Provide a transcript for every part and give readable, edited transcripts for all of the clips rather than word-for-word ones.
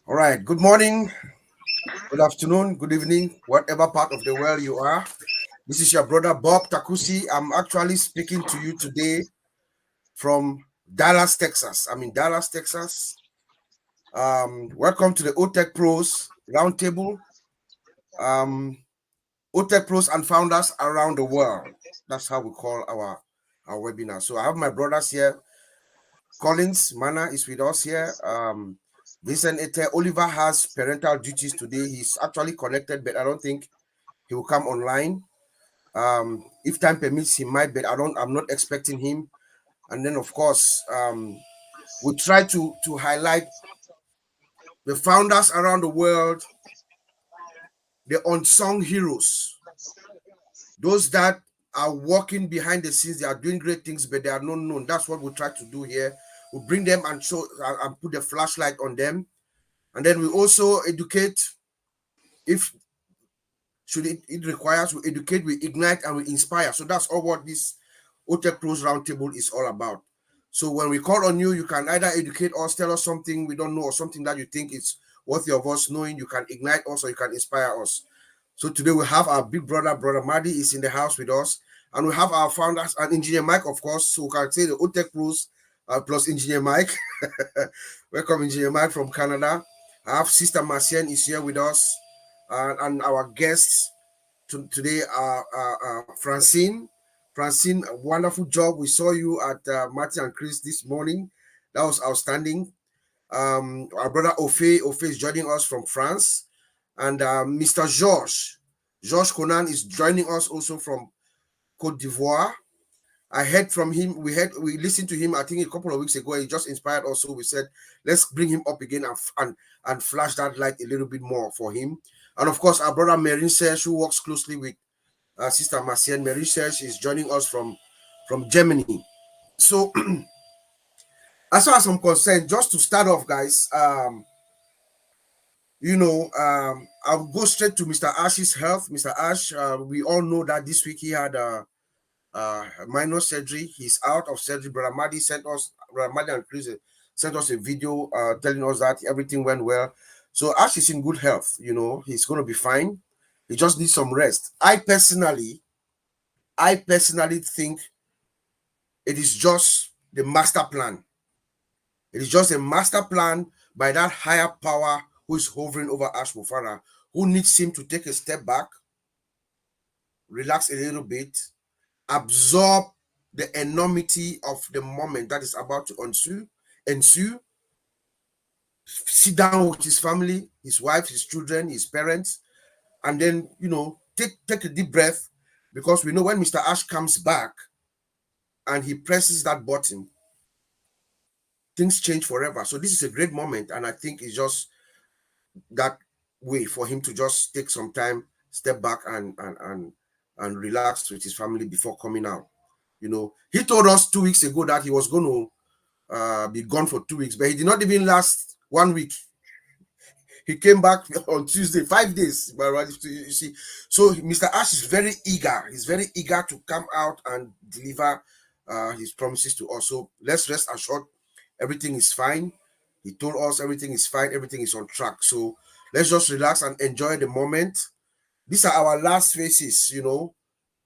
All right. Good morning, good afternoon, good evening, whatever part of the world you are. This is your brother Bob Takusi. I'm actually speaking to you today from Dallas, Texas. I'm in Dallas, Texas. Welcome to the Otech Pros Roundtable. Otech Pros and founders around the world. That's how we call our webinar. So I have my brothers here. Collins Mana is with us here. Vincent Ete, Oliver has parental duties today. He's actually connected, but I don't think he will come online. If time permits, he might, but I'm not expecting him. And then, of course, we try to highlight the founders around the world, the unsung heroes, those that are working behind the scenes. They are doing great things, but they are not known. That's what we try to do here. We bring them and show and put the flashlight on them. And then we also educate. If it requires, we educate, we ignite, and we inspire. So that's all what this Otech Pros Roundtable is all about. So when we call on you, you can either educate us, tell us something we don't know, or something that you think is worthy of us knowing. You can ignite us, or you can inspire us. So today we have our big brother, Brother Madi, is in the house with us. And we have our founders and Engineer Mike, of course. So we can say the Otech Pros plus Engineer Mike. Welcome, Engineer Mike from Canada. I have Sister Marcienne is here with us. And our guests today are Francine. Francine, a wonderful job. We saw you at Martin and Chris this morning. That was outstanding. Our brother Ofe is joining us from France. And Mr. Georges Conan is joining us also from Cote d'Ivoire. I heard from him. We listened to him, I think, a couple of weeks ago. He just inspired us. So we said, let's bring him up again and flash that light a little bit more for him. And of course, our brother Merin Serge, who works closely with Sister Marcienne. Merin Serge is joining us from Germany. So, as far as I'm concerned, just to start off, guys, I'll go straight to Mr. Ash's health. Mr. Ash, we all know that this week he had minor surgery. He's out of surgery. Brother Madi and Chris sent us a video telling us that everything went well. So Ash is in good health. He's going to be fine. He just needs some rest. I personally think it is just the master plan. It is just a master plan by that higher power who is hovering over Ash Mufara, who needs him to take a step back, relax a little bit, absorb the enormity of the moment that is about to ensue, sit down with his family, his wife, his children, his parents, and then, take a deep breath, because we know when Mr. Ash comes back and he presses that button, things change forever. So this is a great moment, and I think it's just that way for him to just take some time, step back, and relax with his family before coming out. He told us 2 weeks ago that he was going to be gone for 2 weeks, but he did not even last 1 week. He came back on Tuesday, 5 days. You see, so Mr. Ash is very eager. He's very eager to come out and deliver his promises to us. So let's rest assured, everything is fine. He told us everything is fine. Everything is on track. So let's just relax and enjoy the moment. These are our last faces. We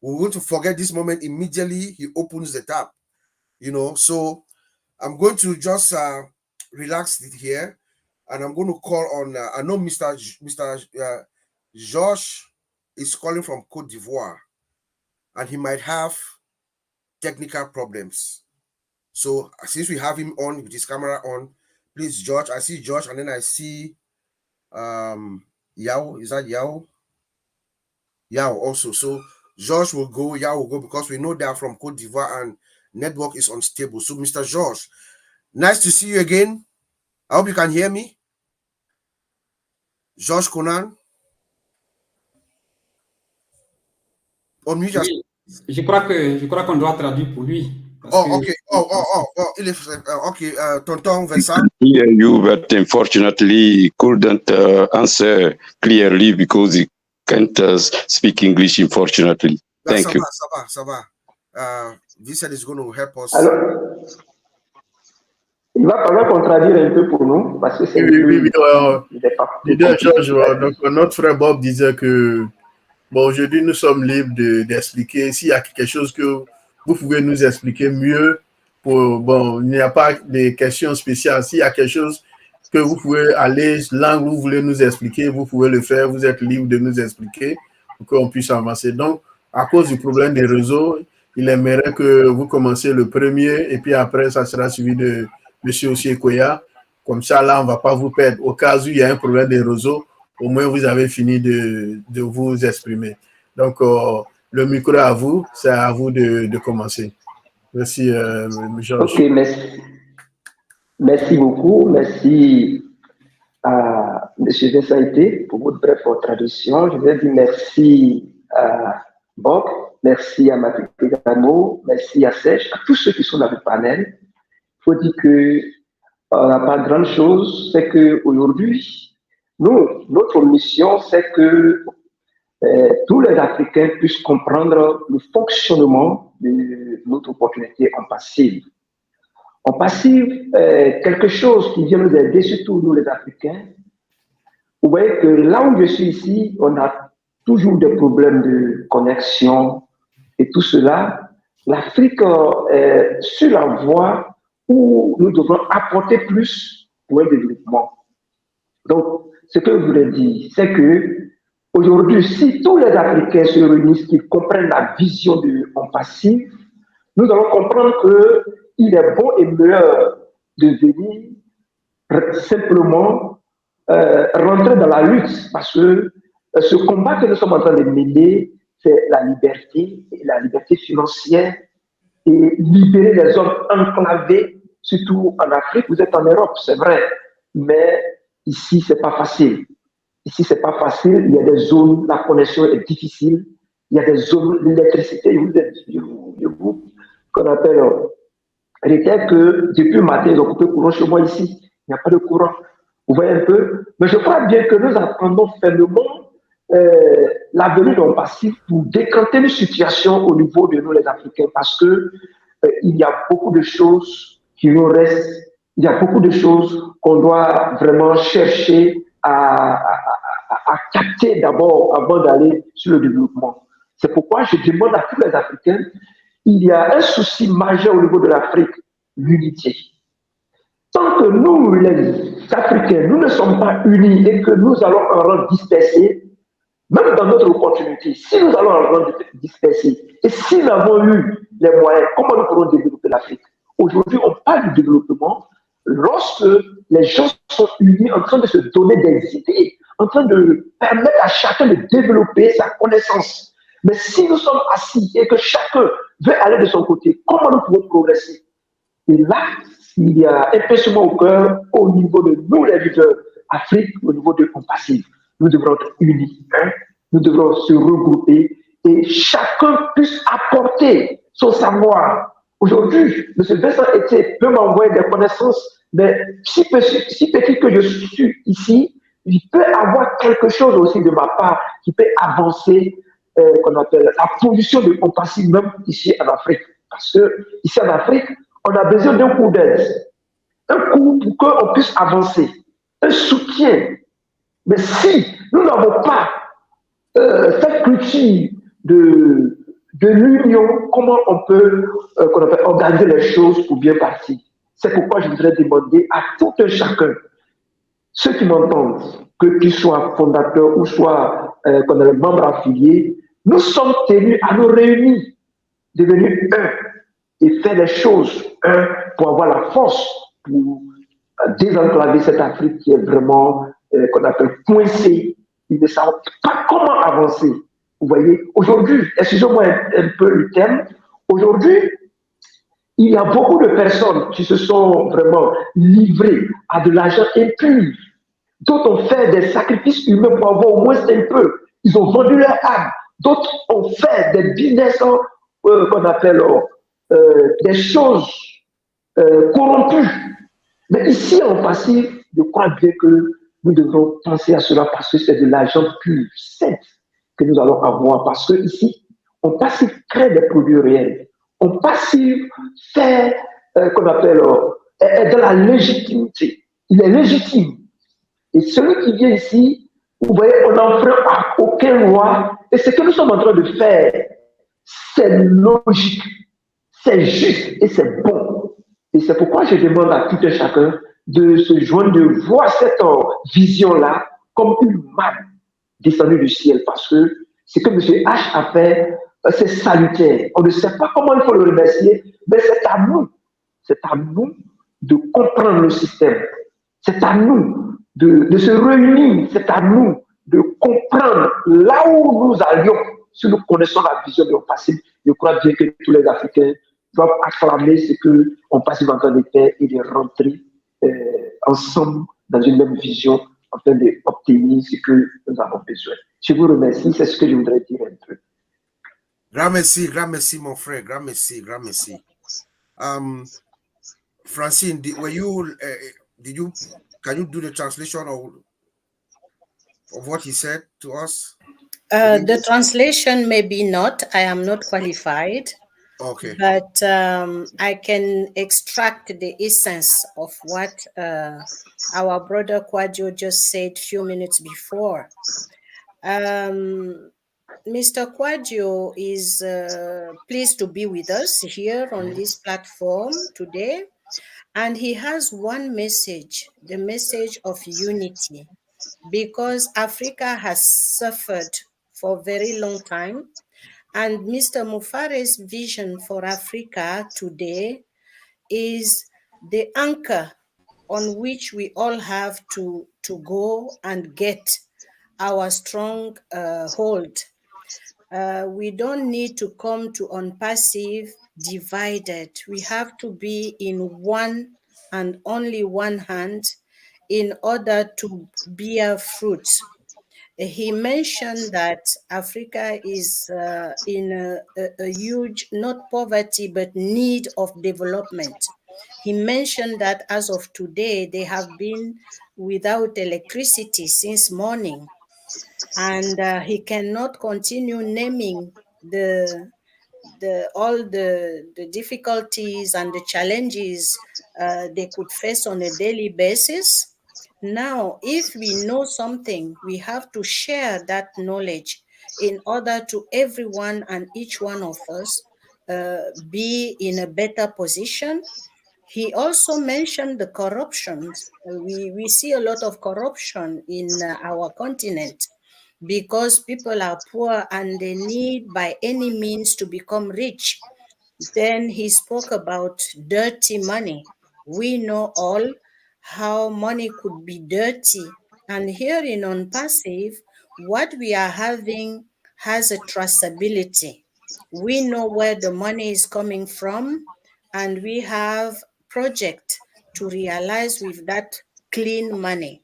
want to forget this moment immediately he opens the tap. So I'm going to just relax it here. And I'm going to call on, I know Mr. Georges is calling from Cote d'Ivoire, and he might have technical problems. So since we have him on with his camera on, please, George, I see George, and then I see Yao. Is that Yao? Yao also. So George will go, Yao will go, because we know they are from Cote d'Ivoire and network is unstable. So Mr. George, nice to see you again. I hope you can hear me. Georges Conan. Oui, je crois qu'on doit traduire pour lui. Okay. Okay. Tonton Vincent. Hear you, but unfortunately he couldn't answer clearly because he can't speak English, unfortunately. Thank you. Ça va. Vincent is going to help us. Il va falloir qu'on traduire un peu pour nous, parce que c'est oui. Leader George, donc, notre frère Bob disait que bon, aujourd'hui, nous sommes libres d'expliquer. S'il y a quelque chose que vous pouvez nous expliquer mieux, bon, il n'y a pas de questions spéciales. S'il y a quelque chose que vous pouvez aller, langue où vous voulez nous expliquer, vous pouvez le faire. Vous êtes libre de nous expliquer pour qu'on puisse avancer. Donc, à cause du problème des réseaux, il aimerait que vous commenciez le premier et puis après, ça sera suivi de M. Osiekoya. Comme ça, là, on ne va pas vous perdre. Au cas où il y a un problème des réseaux, au moins vous avez fini de vous exprimer. Donc, le micro est à vous, c'est à vous de commencer. Merci, Georges. Ok, merci. Merci beaucoup. Merci à M. Vincent pour votre brève traduction. Je vais dire merci à Bob, merci à Mathieu Gamo, merci à Sèche, à tous ceux qui sont dans le panel. Il faut dire que on n'a pas grande chose, c'est qu'aujourd'hui, notre mission, c'est que tous les Africains puissent comprendre le fonctionnement de notre opportunité en passive. En passive, quelque chose qui vient nous aider, surtout nous les Africains. Vous voyez que là où je suis ici, on a toujours des problèmes de connexion et tout cela. L'Afrique est sur la voie où nous devons apporter plus pour un développement. Donc, ce que je voulais dire, c'est que aujourd'hui, si tous les Africains se réunissent, qu'ils comprennent la vision de OnPassive, nous allons comprendre qu'il est bon et meilleur de venir simplement rentrer dans la lutte, parce que ce combat que nous sommes en train de mener, c'est la liberté financière, et libérer les hommes enclavés, surtout en Afrique. Vous êtes en Europe, c'est vrai, mais ici, c'est pas facile. Ici, c'est pas facile. Il y a des zones, la connexion est difficile. Il y a des zones, l'électricité, qu'on appelle, était que depuis le matin, ils ont coupé le courant chez moi ici. Il n'y a pas de courant. Vous voyez un peu? Mais je crois bien que nous attendons fermement l'avenir de OnPassive pour décanter une situation au niveau de nous, les Africains, parce que il y a beaucoup de choses qui nous restent. Il y a beaucoup de choses qu'on doit vraiment chercher à capter d'abord avant d'aller sur le développement. C'est pourquoi je demande à tous les Africains, il y a un souci majeur au niveau de l'Afrique, l'unité. Tant que nous, les Africains, nous ne sommes pas unis et que nous allons en rendre dispersés, même dans notre opportunité, si nous allons en rendre dispersés, et si nous avons eu les moyens, comment nous pourrons développer l'Afrique? Aujourd'hui, on parle du développement lorsque les gens sont unis en train de se donner des idées, en train de permettre à chacun de développer sa connaissance. Mais si nous sommes assis et que chacun veut aller de son côté, comment nous pouvons progresser? Et là, il y a un pincement au cœur au niveau de nous, les leaders Afrique, au niveau de OnPassive. Nous devrons être unis, hein? Nous devrons se regrouper et chacun puisse apporter son savoir. Aujourd'hui, M. Vincent peut m'envoyer des connaissances, mais si petit que je suis ici, il peut avoir quelque chose aussi de ma part qui peut avancer, qu'on appelle la position de OnPassive même ici en Afrique. Parce que ici en Afrique, on a besoin d'un coup d'aide, un coup pour qu'on puisse avancer, un soutien. Mais si nous n'avons pas cette culture de l'union, comment on peut organiser les choses pour bien partir? C'est pourquoi je voudrais demander à tout un chacun, ceux qui m'entendent, qu'ils soient fondateurs ou soient membres affiliés, nous sommes tenus à nous réunir, devenir un et faire les choses un pour avoir la force pour désenclaver cette Afrique qui est vraiment qu'on appelle coincée. Ils ne savent pas comment avancer. Vous voyez, aujourd'hui, excusez-moi un peu le thème, aujourd'hui, il y a beaucoup de personnes qui se sont vraiment livrées à de l'argent impur. D'autres ont fait des sacrifices humains pour avoir au moins un peu. Ils ont vendu leur âme. D'autres ont fait des business qu'on appelle des choses corrompues. Mais ici, en passif, je crois bien que nous devons penser à cela parce que c'est de l'argent pur, sain, que nous allons avoir. Parce que ici, on passive crée des produits réels. On passive fait qu'on appelle est dans la légitimité. Il est légitime. Et celui qui vient ici, vous voyez, on n'enfreint à aucune loi. Et ce que nous sommes en train de faire, c'est logique, c'est juste et c'est bon. Et c'est pourquoi je demande à tout un chacun de se joindre, de voir cette vision-là comme une manne descendue du ciel. Parce que ce que M. H a fait, c'est salutaire. On ne sait pas comment il faut le remercier, mais c'est à nous. C'est à nous de comprendre le système. C'est à nous de se réunir. C'est à nous de comprendre là où nous allions. Si nous connaissons la vision de OnPassive, je crois bien que tous les Africains doivent acclamer ce que OnPassive est en train de faire et de rentrer ensemble dans une même vision afin d'obtenir ce que nous avons besoin. Je vous remercie, c'est ce que je voudrais dire un peu. Grand merci, mon frère. Grand merci. Francine, can you do the translation of what he said to us? The translation maybe not. I am not qualified. Okay. But I can extract the essence of what our brother Kwadjo just said a few minutes before. Mr. Kwadjo is pleased to be with us here on this platform today. And he has one message, the message of unity, because Africa has suffered for a very long time. And Mr. Mufare's vision for Africa today is the anchor on which we all have to go and get our strong hold. We don't need to come to OnPassive divided. We have to be in one and only one hand in order to bear fruits. He mentioned that Africa is in a huge, not poverty, but need of development. He mentioned that as of today, they have been without electricity since morning. And he cannot continue naming all the difficulties and the challenges they could face on a daily basis. Now, if we know something, we have to share that knowledge in order to everyone and each one of us be in a better position. He also mentioned the corruption. We see a lot of corruption in our continent because people are poor and they need by any means to become rich. Then he spoke about dirty money. We know all how money could be dirty. And here in OnPassive, what we are having has a traceability. We know where the money is coming from, and we have project to realize with that clean money.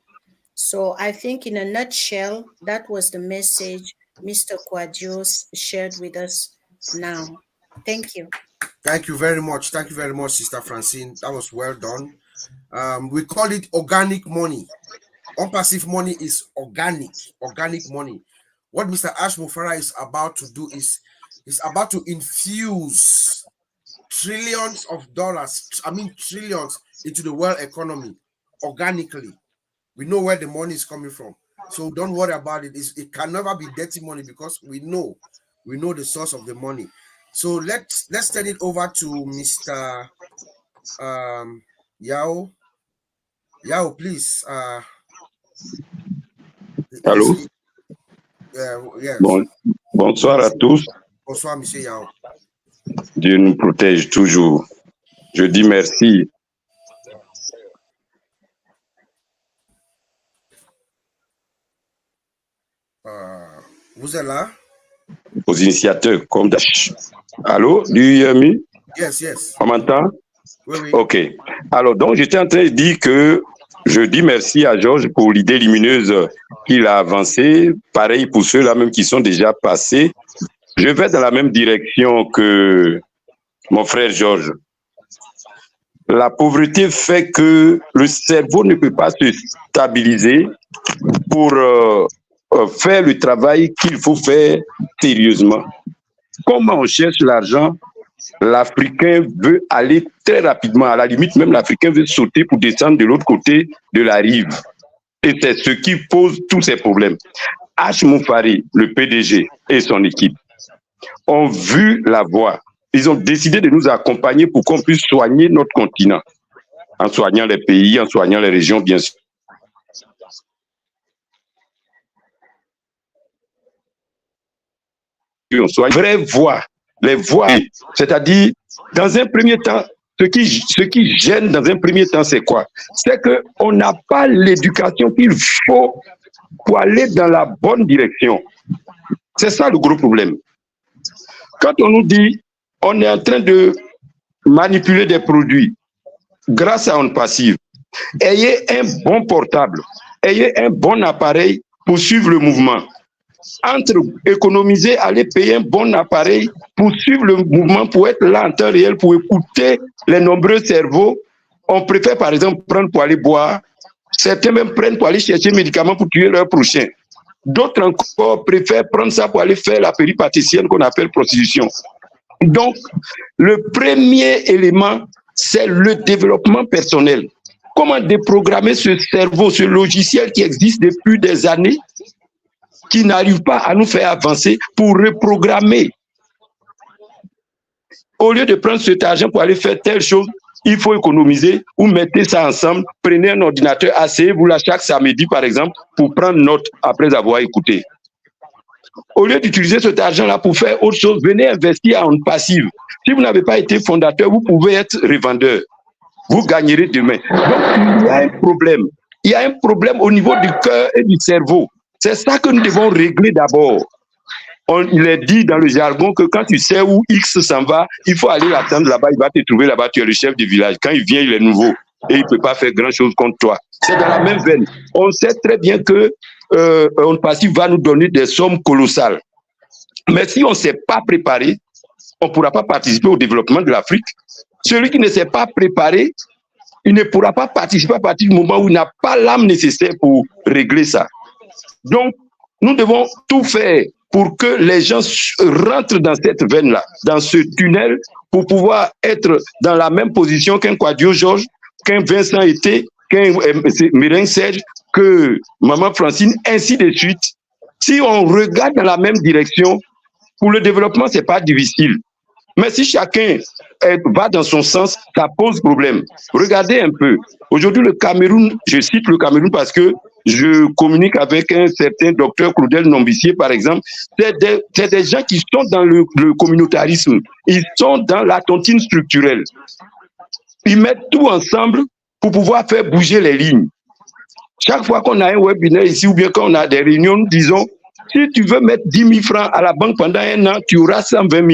So I think in a nutshell, that was the message Mr. Kwadjo shared with us now. Thank you. Thank you very much. Thank you very much, Sister Francine. That was well done. We call it organic money. OnPassive money is organic money. What Mr. Ash Mufara is about to do is about to infuse trillions of dollars, trillions into the world economy organically. We know where the money is coming from. So don't worry about it. It can never be dirty money because we know the source of the money. So let's turn it over to Mr. Yao. Yao, please. Allô? Yes. Bonsoir à tous. Bonsoir, Monsieur Yao. Dieu nous protège toujours. Je dis merci. Vous êtes là? Aux initiateurs comme Allô? Do you hear me? Yes. On m'entend? Oui. OK. Alors, donc, j'étais en train de dire que je dis merci à Georges pour l'idée lumineuse qu'il a avancée. Pareil pour ceux-là même qui sont déjà passés. Je vais dans la même direction que mon frère Georges. La pauvreté fait que le cerveau ne peut pas se stabiliser pour faire le travail qu'il faut faire sérieusement. Comment on cherche l'argent l'Africain veut aller très rapidement. À la limite, même l'Africain veut sauter pour descendre de l'autre côté de la rive. Et c'est ce qui pose tous ces problèmes. H. Moufari, le PDG et son équipe ont vu la voie. Ils ont décidé de nous accompagner pour qu'on puisse soigner notre continent, en soignant les pays, en soignant les régions, bien sûr. On soigne vraie voie, les voies, c'est-à-dire, dans un premier temps, ce qui gêne dans un premier temps, c'est quoi? C'est qu'on n'a pas l'éducation qu'il faut pour aller dans la bonne direction. C'est ça le gros problème. Quand on nous dit on est en train de manipuler des produits grâce à OnPassive, ayez un bon portable, ayez un bon appareil pour suivre le mouvement. Entre économiser, aller payer un bon appareil pour suivre le mouvement, pour être là en temps réel, pour écouter les nombreux cerveaux, on préfère par exemple prendre pour aller boire. Certains même prennent pour aller chercher des médicaments pour tuer leur prochain. D'autres encore préfèrent prendre ça pour aller faire la péripaticienne qu'on appelle prostitution. Donc, le premier élément, c'est le développement personnel. Comment déprogrammer ce cerveau, ce logiciel qui existe depuis des années, qui n'arrive pas à nous faire avancer pour reprogrammer. Au lieu de prendre cet argent pour aller faire telle chose, il faut économiser ou mettez ça ensemble, prenez un ordinateur, asseyez-vous là chaque samedi par exemple pour prendre note après avoir écouté. Au lieu d'utiliser cet argent-là pour faire autre chose, venez investir en passive. Si vous n'avez pas été fondateur, vous pouvez être revendeur. Vous gagnerez demain. Donc, il y a un problème. Il y a un problème au niveau du cœur et du cerveau. C'est ça que nous devons régler d'abord. Il est dit dans le jargon que quand tu sais où X s'en va, il faut aller l'attendre là-bas, il va te trouver là-bas, tu es le chef du village. Quand il vient, il est nouveau et il ne peut pas faire grand-chose contre toi. C'est dans la même veine. On sait très bien que OnPassive va nous donner des sommes colossales. Mais si on ne s'est pas préparé, on ne pourra pas participer au développement de l'Afrique. Celui qui ne s'est pas préparé, il ne pourra pas participer à partir du moment où il n'a pas l'âme nécessaire pour régler ça. Donc, nous devons tout faire pour que les gens rentrent dans cette veine-là, dans ce tunnel, pour pouvoir être dans la même position qu'un Quadio Georges, qu'un Vincent Été, qu'un Mireille Serge, que Maman Francine, ainsi de suite. Si on regarde dans la même direction, pour le développement, ce n'est pas difficile. Mais si chacun va dans son sens, ça pose problème. Regardez un peu. Aujourd'hui, le Cameroun, je cite le Cameroun parce que je communique avec un certain docteur Claudel Nombissier, par exemple. C'est des gens qui sont dans le communautarisme. Ils sont dans la tontine structurelle. Ils mettent tout ensemble pour pouvoir faire bouger les lignes. Chaque fois qu'on a un webinaire ici ou bien quand on a des réunions, nous disons, si tu veux mettre 10 000 francs à la banque pendant un an, tu auras 120 000.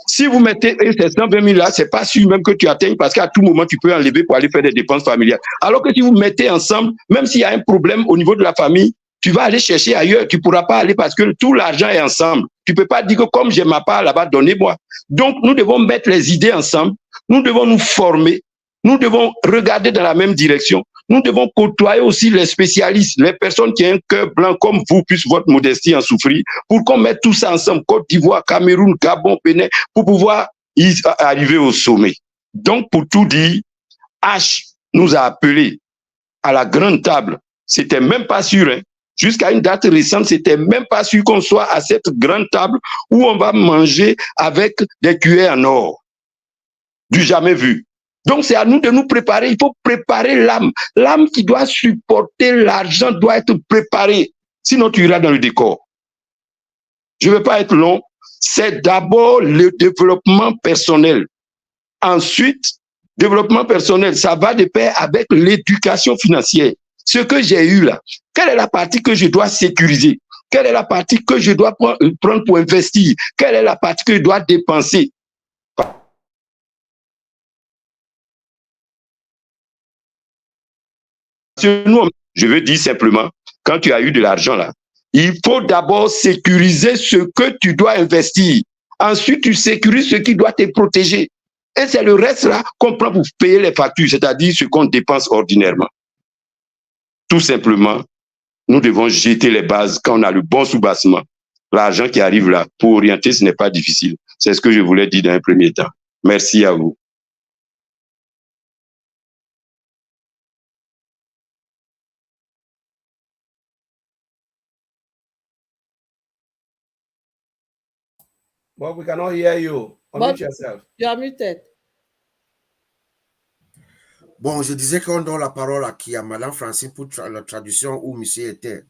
Si vous mettez ces 120 000 là, c'est pas sûr même que tu atteignes parce qu'à tout moment, tu peux enlever pour aller faire des dépenses familiales. Alors que si vous mettez ensemble, même s'il y a un problème au niveau de la famille, tu vas aller chercher ailleurs. Tu pourras pas aller parce que tout l'argent est ensemble. Tu peux pas dire que comme j'ai ma part là-bas, donnez-moi. Donc, nous devons mettre les idées ensemble. Nous devons nous former. Nous devons regarder dans la même direction. Nous devons côtoyer aussi les spécialistes, les personnes qui ont un cœur blanc comme vous, puisse votre modestie en souffrir, pour qu'on mette tout ça ensemble, Côte d'Ivoire, Cameroun, Gabon, Bénin, pour pouvoir arriver au sommet. Donc, pour tout dire, H nous a appelés à la grande table. C'était même pas sûr, hein. Jusqu'à une date récente, c'était même pas sûr qu'on soit à cette grande table où on va manger avec des cuillères en or. Du jamais vu. Donc, c'est à nous de nous préparer. Il faut préparer l'âme. L'âme qui doit supporter l'argent doit être préparée. Sinon, tu iras dans le décor. Je ne vais pas être long. C'est d'abord le développement personnel. Ensuite, développement personnel, ça va de pair avec l'éducation financière. Ce que j'ai eu là, quelle est la partie que je dois sécuriser? Quelle est la partie que je dois prendre pour investir? Quelle est la partie que je dois dépenser? Je veux dire simplement, quand tu as eu de l'argent là, il faut d'abord sécuriser ce que tu dois investir. Ensuite, tu sécurises ce qui doit te protéger. Et c'est le reste là qu'on prend pour payer les factures, c'est-à-dire ce qu'on dépense ordinairement. Tout simplement, nous devons jeter les bases quand on a le bon soubassement. L'argent qui arrive là, pour orienter, ce n'est pas difficile. C'est ce que je voulais dire dans un premier temps. Merci à vous. But we cannot hear you. Unmute yourself. You are muted. Bon, je disais qu'on donne la parole à qui? À Madame Francine pour la traduction ou Monsieur était.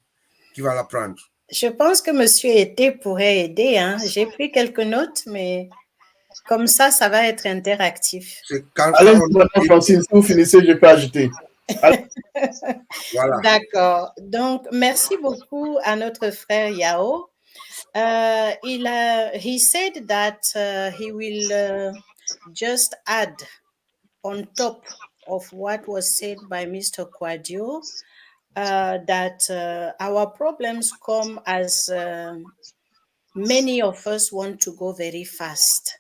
Qui va la prendre? Je pense que Monsieur était pourrait aider. Hein. J'ai pris quelques notes, mais comme ça va être interactif. Allez, Madame Francine, si vous finissez, je peux ajouter. Voilà. D'accord. Donc, merci beaucoup à notre frère Yao. He said that he will just add on top of what was said by Mr. Quadio, that our problems come as many of us want to go very fast.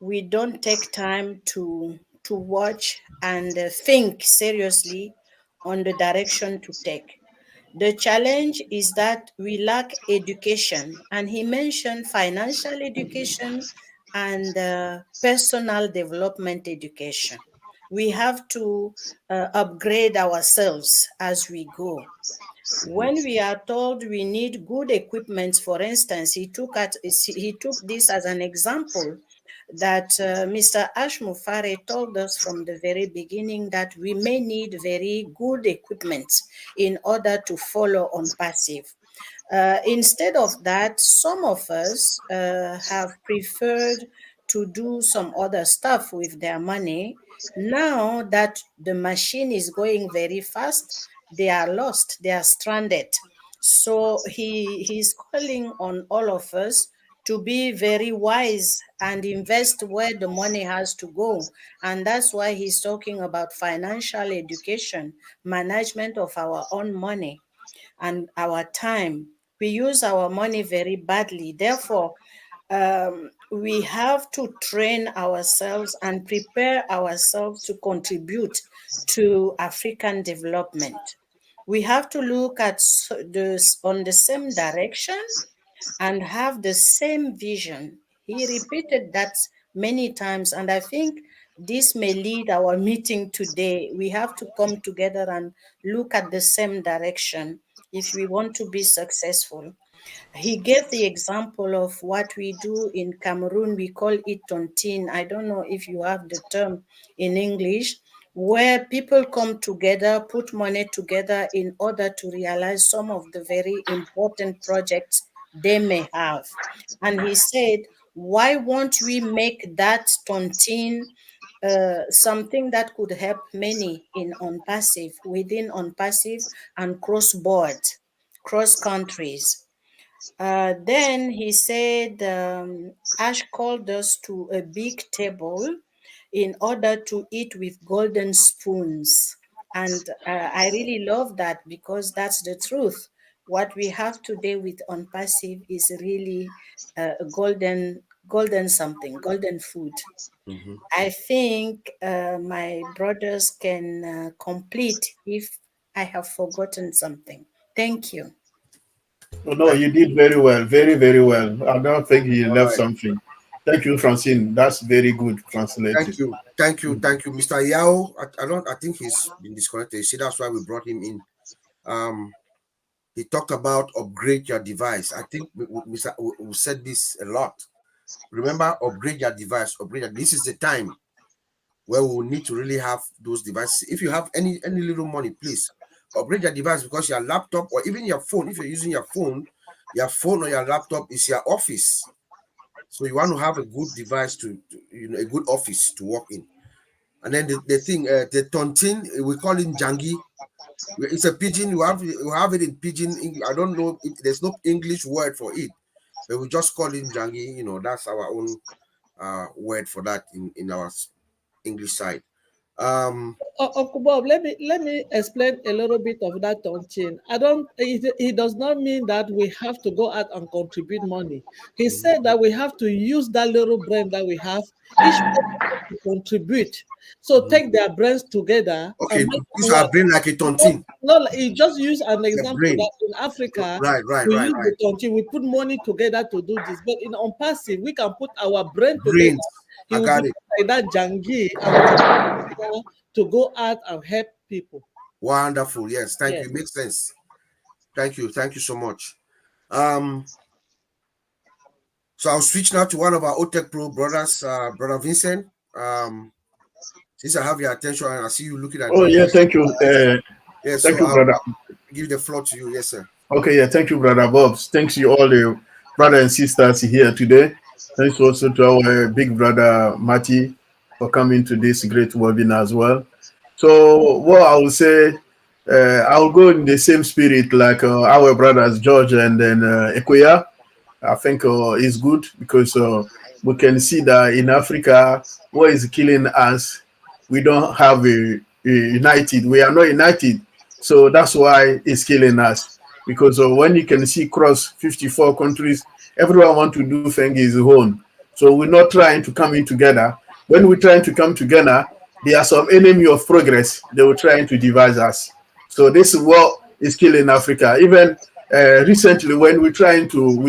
We don't take time to watch and think seriously on the direction to take. The challenge is that we lack education, and he mentioned financial education and personal development education. We have to upgrade ourselves as we go. When we are told we need good equipment, for instance, he took this as an example that Mr. Ashmufare told us from the very beginning that we may need very good equipment in order to follow OnPassive. Instead of that, some of us have preferred to do some other stuff with their money. Now that the machine is going very fast, they are lost, they are stranded. So he's calling on all of us to be very wise and invest where the money has to go. And that's why he's talking about financial education, management of our own money and our time. We use our money very badly. Therefore, we have to train ourselves and prepare ourselves to contribute to African development. We have to look at this on the same direction and have the same vision. He repeated that many times, and I think this may lead our meeting today. We have to come together and look at the same direction if we want to be successful. He gave the example of what we do in Cameroon. We call it tontine. I don't know if you have the term in English, where people come together, put money together in order to realize some of the very important projects they may have. And he said, why won't we make that tontine something that could help many in OnPassive, within OnPassive and cross-board, cross countries? Then he said, Ash called us to a big table in order to eat with golden spoons. And I really love that because that's the truth. What we have today with OnPassive is really golden food. Mm-hmm. I think my brothers can complete if I have forgotten something. Thank you. Oh, no, you did very well. Very, very well. I don't think you left Right. something. Thank you, Francine. That's very good translated. Thank you, Mr. Yao. I think he's been disconnected. You see, that's why we brought him in. He talked about upgrade your device. I think we said this a lot. Remember, upgrade your device. This is the time where we will need to really have those devices. If you have any little money, please upgrade your device, because your laptop or even your phone, if you're using your phone or your laptop is your office. So you want to have a good device to a good office to work in. And then the thing, the tontine, we call it jangi. It's a pigeon. You have it in pigeon. I don't know if there's no English word for it, but we just call it jangi. That's our own word for that in our English side. Uncle Bob, let me explain a little bit of that thing. It does not mean that we have to go out and contribute money. He said that we have to use that little brain that we have, each person to contribute. So take their brains together. Okay, And make use our brain like a tontine. No, he just use an example brain. that in Africa, Right. we use the tontine, we put money together to do this. But in OnPassive, we can put our brain together. He will be like that Jangi and to go out and help people. Wonderful. Yes, thank you. Makes sense. Thank you so much. So I'll switch now to one of our Otech Pro brothers, Brother Vincent. Since I have your attention and I see you looking at me. Oh, yeah, thank you. Yes, thank you, brother. I'll give the floor to you. Yes, sir. Okay, yeah, thank you, Brother Bob. Thanks to all the brothers and sisters here today. Thanks also to our big brother, Matty, for coming to this great webinar as well. So what I will say, I'll go in the same spirit like our brothers, George and then Ekoya. I think is good because we can see that in Africa, what is killing us, we don't have a united. We are not united. So that's why it's killing us. Because when you can see across 54 countries, everyone wants to do things his own. So we're not trying to come in together. When we're trying to come together, there are some enemy of progress. They were trying to divide us. So this is what is killing Africa. Even recently, when we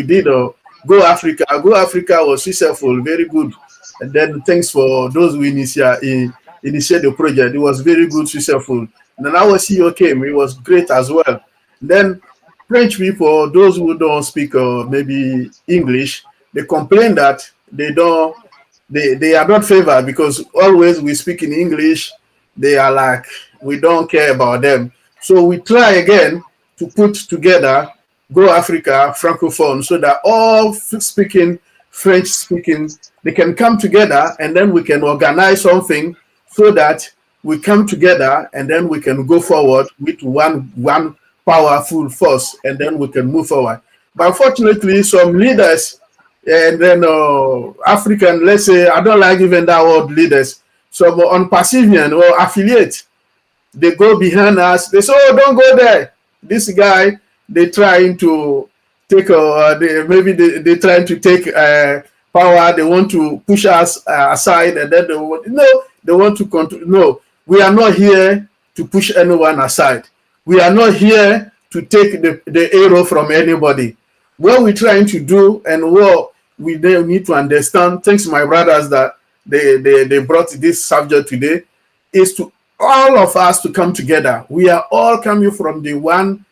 did Go Africa. Go Africa was successful, very good. And then thanks for those who initiate the project. It was very good, successful. And then our CEO came. It was great as well. And then French people, those who don't speak maybe English, they complain that they are not favored because always we speak in English. They are like, we don't care about them. So we try again to put together Go Africa Francophone so that all speaking, French speaking, they can come together and then we can organize something so that we come together and then we can go forward with one powerful force and then we can move forward. But unfortunately, some leaders and then African, let's say, I don't like even that word leaders, some OnPassive or affiliate, they go behind us, they say, oh, don't go there. This guy, they trying to take, maybe they trying to take power, they want to push us aside and then they want to control. No, we are not here to push anyone aside. We are not here to take the arrow from anybody. What we're trying to do and what we need to understand, thanks my brothers that they brought this subject today, is to all of us to come together. We are all coming from the one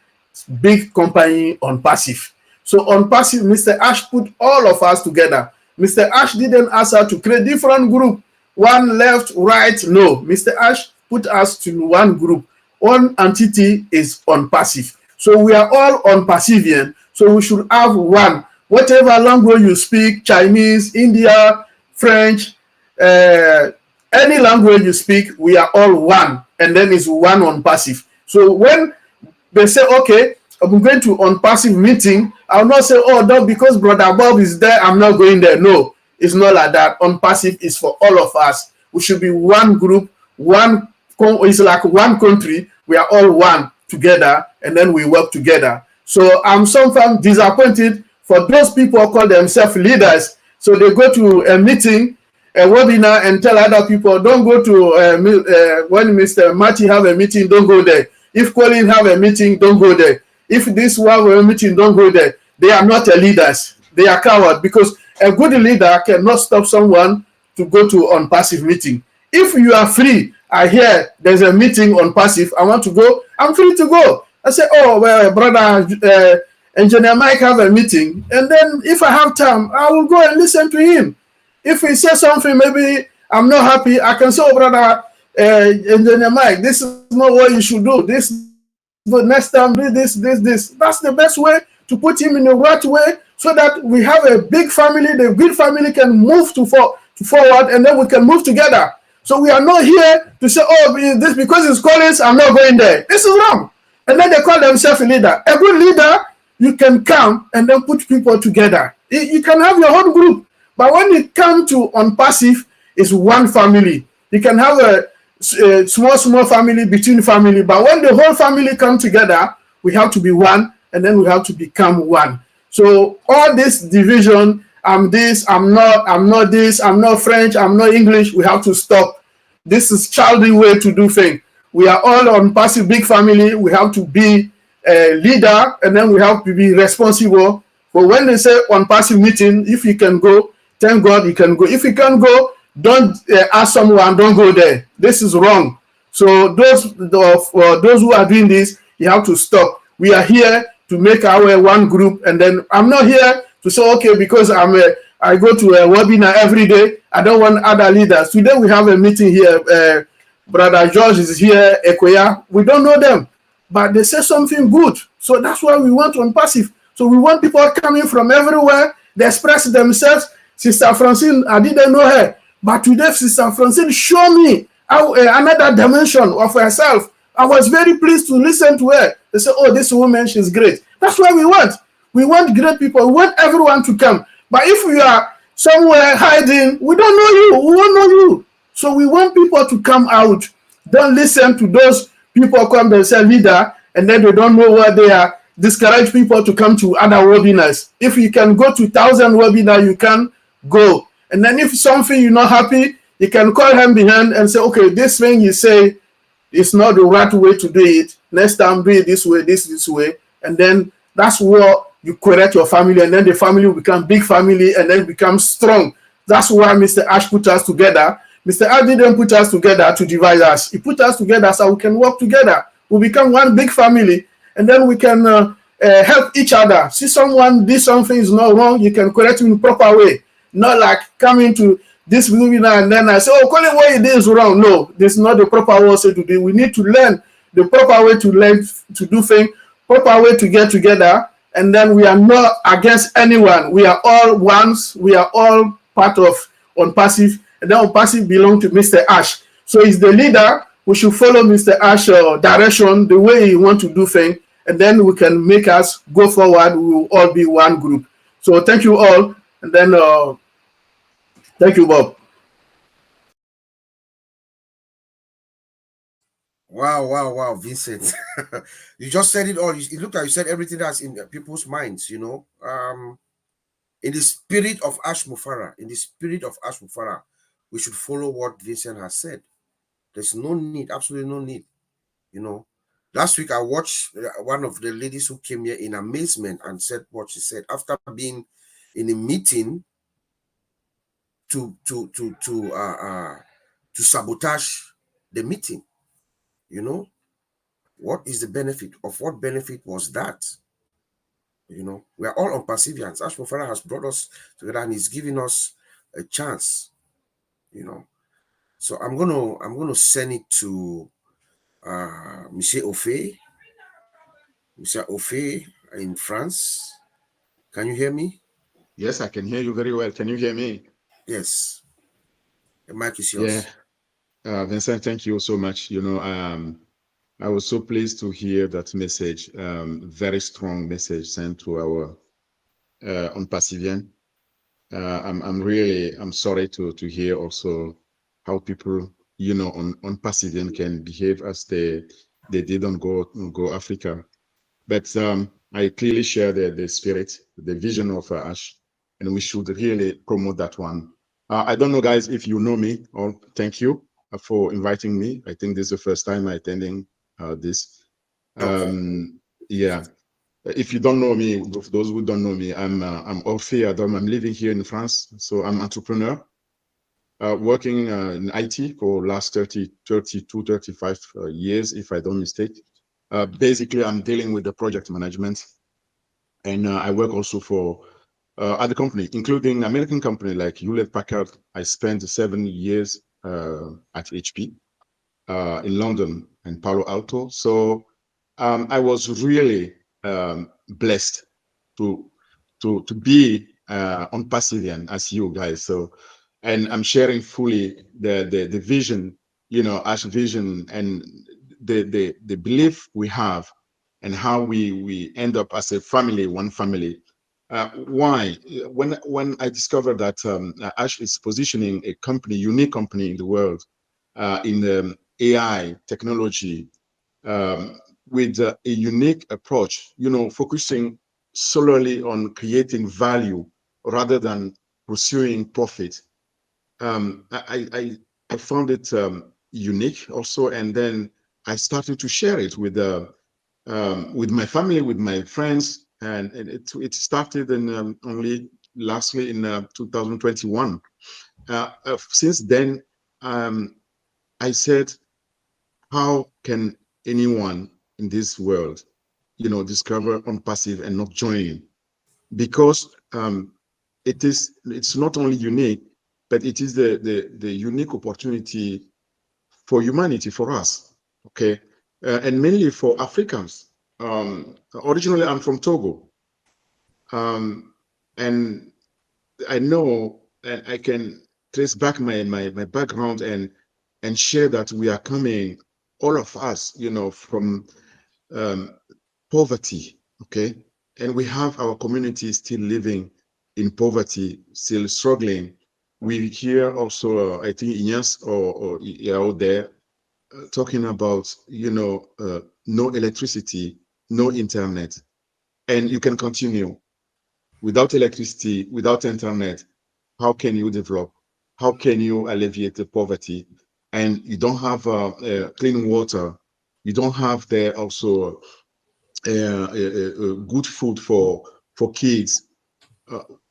big company OnPassive. So OnPassive, Mr. Ash put all of us together. Mr. Ash didn't ask us to create different group, one left, right. No, Mr. Ash put us to one group. One entity is OnPassive. So we are all OnPassivian. So we should have one. Whatever language you speak, Chinese, India, French, any language you speak, we are all one. And then it's one OnPassive. So when they say, okay, I'm going to OnPassive meeting, I'll not say, oh, no, because Brother Bob is there, I'm not going there. No, it's not like that. OnPassive is for all of us. We should be one group, it's like one country. We are all one together, and then we work together. So I'm sometimes disappointed for those people who call themselves leaders. So they go to a meeting, a webinar, and tell other people, don't go to, when Mr. Matty have a meeting, don't go there. If Colin have a meeting, don't go there. If this one have a meeting, don't go there. They are not leaders. They are cowards because a good leader cannot stop someone to go to OnPassive meeting. If you are free, I hear there's a meeting OnPassive, I want to go, I'm free to go. I say, oh, well, brother, Engineer Mike have a meeting. And then if I have time, I will go and listen to him. If he says something, maybe I'm not happy, I can say, oh, brother, Engineer Mike, this is not what you should do. This, the next time, do this. That's the best way to put him in the right way so that we have a big family, the good family can move forward and then we can move together. So we are not here to say, oh, this because it's Collins, I'm not going there. This is wrong. And then they call themselves a leader. A good leader, you can come and then put people together. You can have your own group. But when you come to OnPassive, it's one family. You can have small family between family. But when the whole family come together, we have to be one, and then we have to become one. So all this division, I'm this, I'm not this, I'm not French, I'm not English, we have to stop. This is childish way to do things. We are all OnPassive big family. We have to be a leader, and then we have to be responsible. But when they say OnPassive meeting, if you can go, thank God you can go. If you can't go, don't ask someone, don't go there. This is wrong. So those who are doing this, you have to stop. We are here to make our one group, and then I'm not here to say, okay, because I go to a webinar every day, I don't want other leaders. Today we have a meeting here. Brother George is here, Ekoya. We don't know them, but they say something good. So that's why we want OnPassive. So we want people coming from everywhere. They express themselves. Sister Francine, I didn't know her, but today Sister Francine show me another dimension of herself. I was very pleased to listen to her. They say, oh, this woman, she's great. That's what we want. We want great people. We want everyone to come. But if we are somewhere hiding, we don't know you. We won't know you. So we want people to come out. Don't listen to those people come and say leader, and then they don't know where they are. Discourage people to come to other webinars. If you can go to 1,000 webinars, you can go. And then if something you're not happy, you can call him behind and say, okay, this thing you say is not the right way to do it. Next time, do it this way, this way. And then that's what you correct your family, and then the family will become big family, and then become strong. That's why Mr. Ash put us together. Mr. Ash didn't put us together to divide us. He put us together so we can work together. We become one big family, and then we can help each other. See someone did something is not wrong, you can correct him in a proper way. Not like coming to this webinar and then I say, oh, Colin, what you did is wrong. No, this is not the proper way to do. We need to learn the proper way to learn to do things, proper way to get together, and then we are not against anyone. We are all ones. We are all part of OnPassive, and then OnPassive belongs to Mr. Ash. So he's the leader. We should follow Mr. Ash's direction, the way he wants to do things, and then we can make us go forward. We will all be one group. So thank you all, and then thank you, Bob. Wow, Vincent. You just said it all. It looked like you said everything that's in people's minds, you know. In the spirit of Ash Mufara, we should follow what Vincent has said. There's no need, absolutely no need, you know. Last week, I watched one of the ladies who came here in amazement and said what she said after being in a meeting to sabotage the meeting. You know, what is the benefit? Of what benefit was that? You know, we are all OnPassivians. Ash Mufara has brought us together and he's giving us a chance. You know, so I'm gonna send it to Monsieur Ofe in France. Can you hear me? Yes, I can hear you very well. Can you hear me? Yes. The mic is yours. Yeah. Vincent, thank you so much. You know, I was so pleased to hear that message, very strong message sent to our OnPassivian. I'm sorry to hear also how people, you know, OnPassivian can behave as they did on Go Africa. But I clearly share the spirit, the vision of Ash, and we should really promote that one. I don't know, guys, if you know me, or thank you for inviting me. I think this is the first time I'm attending this. Yeah. If you don't know me, those who don't know me, I'm Orphe Adam. I'm living here in France, so I'm an entrepreneur, working in IT for last 35 years, if I don't mistake. Basically, I'm dealing with the project management, and I work also for other company, including American company like Hewlett-Packard. I spent 7 years at HP in London and Palo Alto. So I was really blessed to be OnPassivian as you guys. So, and I'm sharing fully the vision, you know, Ash vision, and the belief we have, and how we end up as a family, one family. Why? When I discovered that Ash is positioning a company, unique company in the world, in the AI technology with a unique approach, focusing solely on creating value rather than pursuing profit. I found it unique also, and then I started to share it with my family, with my friends, and it started in lastly in 2021. Since then, I said, how can anyone in this world, discover OnPassive and not join in? Because it's not only unique, but it is the unique opportunity for humanity, for us, okay, and mainly for Africans. Originally, I'm from Togo, and I know, and I can trace back my background and share that we are coming, all of us, from poverty, okay, and we have our community still living in poverty, still struggling. We hear also, I think Ignace or out there talking about, no electricity, no internet, and you can continue. Without electricity, without internet, how can you develop? How can you alleviate the poverty? And you don't have clean water. You don't have there also good food for kids.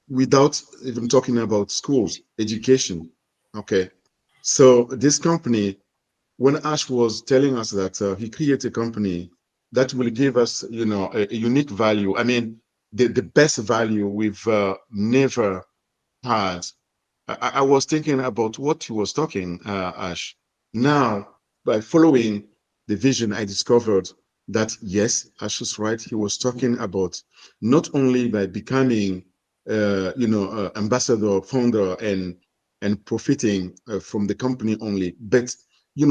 Without even talking about schools, education. Okay, so this company, when Ash was telling us that he created a company that will give us, a unique value. I mean, the best value we've never had. I was thinking about what he was talking, Ash. Now, by following the vision, I discovered that yes, Ash was right. He was talking about not only by becoming, ambassador, founder, and profiting from the company only, but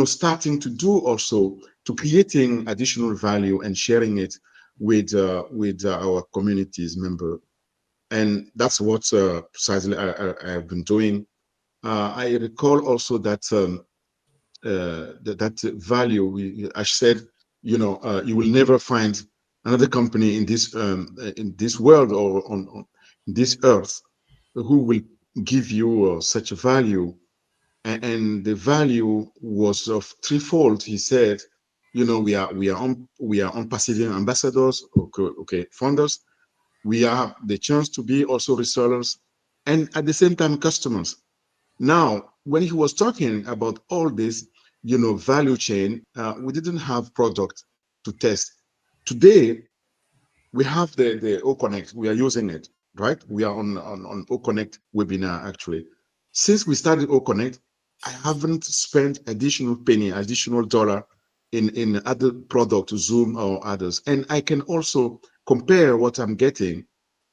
starting to do also to creating additional value and sharing it with our communities member. And that's what precisely I have been doing. I recall also that that value. I said, you will never find another company in this world or on this earth who will give you such a value. And the value was of threefold. He said, we are on passive ambassadors, okay, founders. We have the chance to be also resellers and at the same time customers. Now, when he was talking about all this, value chain, we didn't have product to test. Today, we have the OConnect. We are using it, right? We are on OConnect webinar, actually. Since we started OConnect, I haven't spent additional penny, additional dollar in other product, Zoom or others. And I can also compare what I'm getting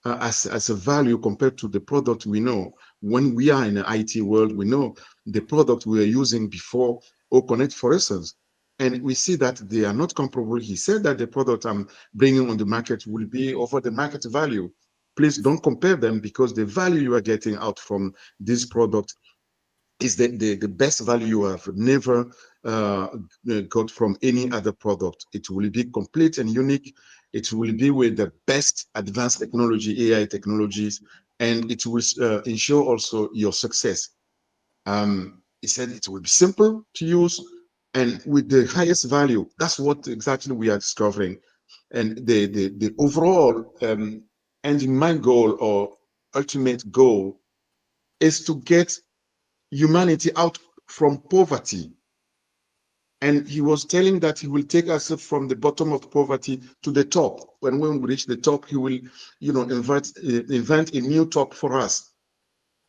as a value compared to the product we know. When we are in the IT world, we know the product we were using before OConnect, for instance, and we see that they are not comparable. He said that the product I'm bringing on the market will be over the market value. Please don't compare them, because the value you are getting out from this product is the best value you have never got from any other product. It will be complete and unique. It will be with the best advanced technology, AI technologies, and it will ensure also your success. He said it will be simple to use and with the highest value. That's what exactly we are discovering. And the overall ending my goal or ultimate goal is to get humanity out from poverty. And he was telling that he will take us from the bottom of poverty to the top. When we reach the top, he will, invent a new top for us.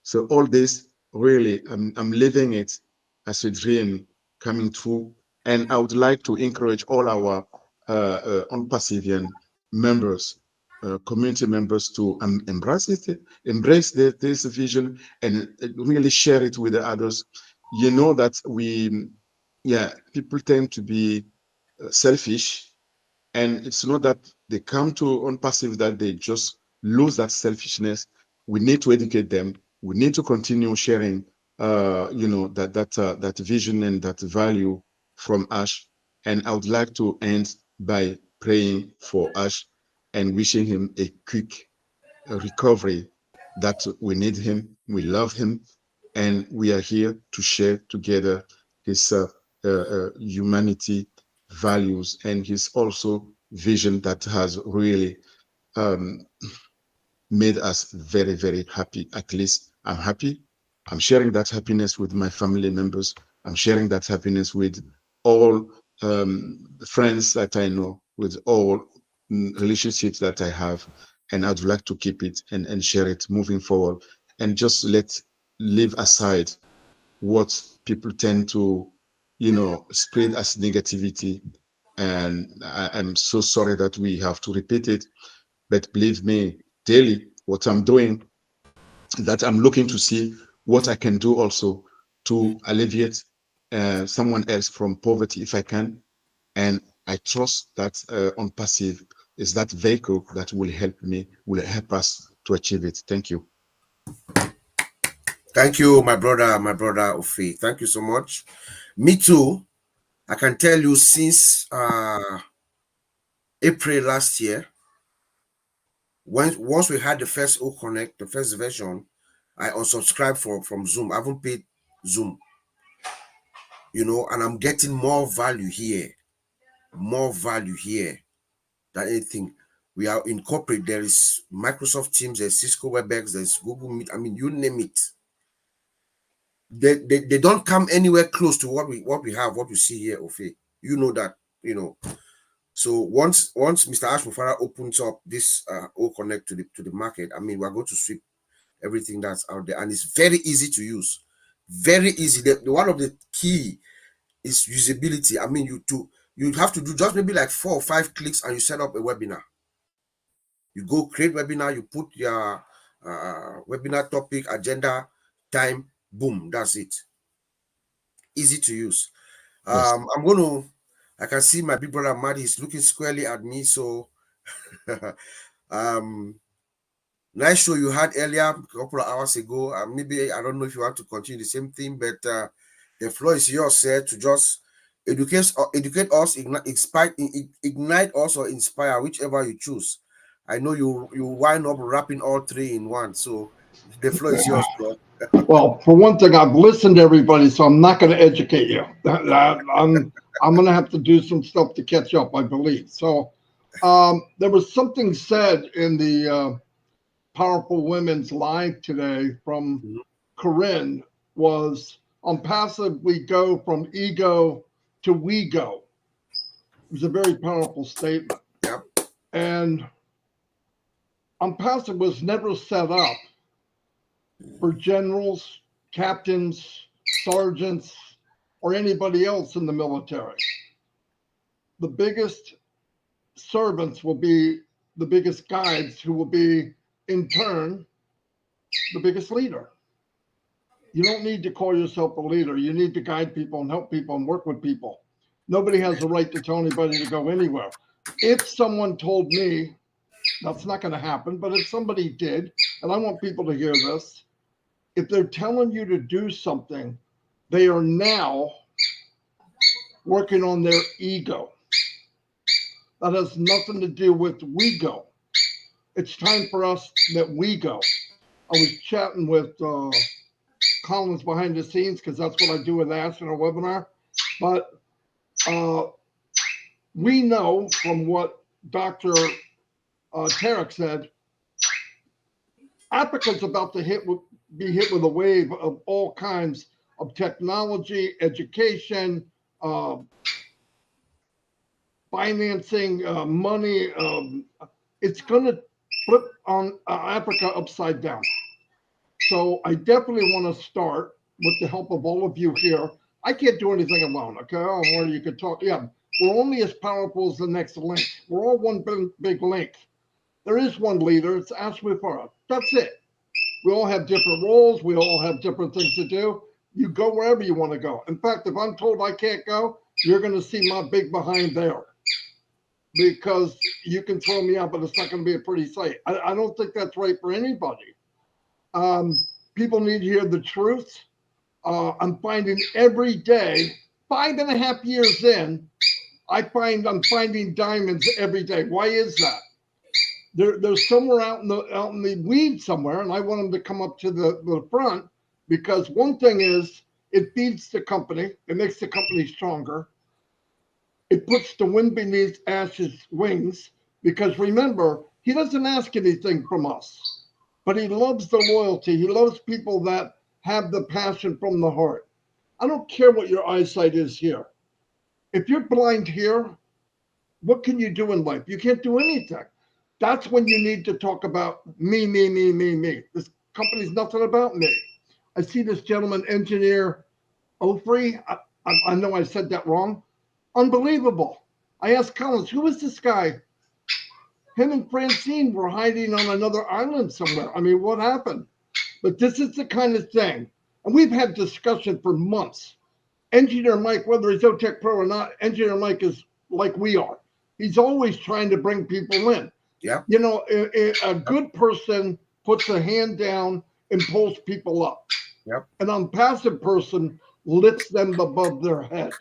So all this, really, I'm living it as a dream coming true. And I would like to encourage all our OnPassive members, community members, to embrace it, embrace this vision, and really share it with the others. You know that people tend to be selfish, and it's not that they come to OnPassive that they just lose that selfishness. We need to educate them. We need to continue sharing, that vision and that value from Ash. And I would like to end by praying for Ash and wishing him a quick recovery, that we need him, we love him, and we are here to share together his humanity values and his also vision that has really made us very, very happy. At least I'm happy. I'm sharing that happiness with my family members. I'm sharing that happiness with all friends that I know, with all relationships that I have. And I'd like to keep it and share it moving forward, and just leave aside what people tend to, spread as negativity. And I'm so sorry that we have to repeat it, but believe me, daily, what I'm doing, that I'm looking to see what I can do also to alleviate someone else from poverty if I can. And I trust that OnPassive is that vehicle that will help us to achieve it. Thank you. Thank you, my brother Ofi. Thank you so much. Me too. I can tell you since April last year, once we had the first O Connect, the first version, I unsubscribed from Zoom. I haven't paid Zoom, and I'm getting more value here than anything. We are in corporate. There is Microsoft Teams, there's Cisco WebEx, there's Google Meet. I mean, you name it. They don't come anywhere close to what we have, what we see here, Ofe. You know that, So once Mr. Ash Mufara opens up this O Connect to the market, I mean, we're going to sweep everything that's out there, and it's very easy to use. Very easy. The one of the key is usability. I mean, you have to do just maybe like 4 or 5 clicks and you set up a webinar. You go create webinar, you put your webinar topic, agenda, time, boom, that's it. Easy to use. Yes. I can see my big brother Maddie is looking squarely at me. So nice show you had earlier a couple of hours ago. Maybe I don't know if you want to continue the same thing, but the floor is yours, sir, to just educate us, ignite us, or inspire, whichever you choose. I know you wind up wrapping all 3 in one, so the floor is yours, bro. Well, for one thing, I've listened to everybody, so I'm not going to educate you. I'm going to have to do some stuff to catch up, I believe. So there was something said in the Powerful Women's Live today from Corinne, was OnPassive, we go from ego to we go. It was a very powerful statement. Yep. And OnPassive was never set up for generals, captains, sergeants, or anybody else in the military. The biggest servants will be the biggest guides, who will be, in turn, the biggest leader. You don't need to call yourself a leader. You need to guide people and help people and work with people. Nobody has the right to tell anybody to go anywhere. If someone told me, that's not going to happen, but if somebody did, and I want people to hear this, if they're telling you to do something, they are now working on their ego. That has nothing to do with we go. It's time for us that we go. I was chatting with Collins behind the scenes, because that's what I do with Ash in a webinar. But we know from what Dr. Tarek said, Africa's about to be hit with a wave of all kinds of technology, education, financing, money. It's going to flip on Africa upside down. So I definitely want to start with the help of all of you here. I can't do anything alone, okay? Or you could talk. Yeah, we're only as powerful as the next link. We're all one big link. There is one leader. It's Ash Mufara. That's it. We all have different roles. We all have different things to do. You go wherever you want to go. In fact, if I'm told I can't go, you're going to see my big behind there, because you can throw me out, but it's not going to be a pretty sight. I don't think that's right for anybody. People need to hear the truth. I'm finding every day 5.5 years in, I'm finding diamonds every day. Why is that? They're somewhere out in the weeds somewhere, and I want them to come up to the front, because one thing is it feeds the company, it makes the company stronger, it puts the wind beneath Ash's wings, because remember, he doesn't ask anything from us, but he loves the loyalty. He loves people that have the passion from the heart. I don't care what your eyesight is here. If you're blind here, what can you do in life? You can't do anything. That's when you need to talk about me, me, me, me, me. This company's nothing about me. I see this gentleman, engineer Ofrey. I know I said that wrong. Unbelievable. I asked Collins, who is this guy? Him and Francine were hiding on another island somewhere. I mean, what happened? But this is the kind of thing. And we've had discussion for months. Engineer Mike, whether he's Otech Pro or not, Engineer Mike is like we are. He's always trying to bring people in. Yeah. You know, a good person puts a hand down and pulls people up. Yep. An OnPassive person lifts them above their head.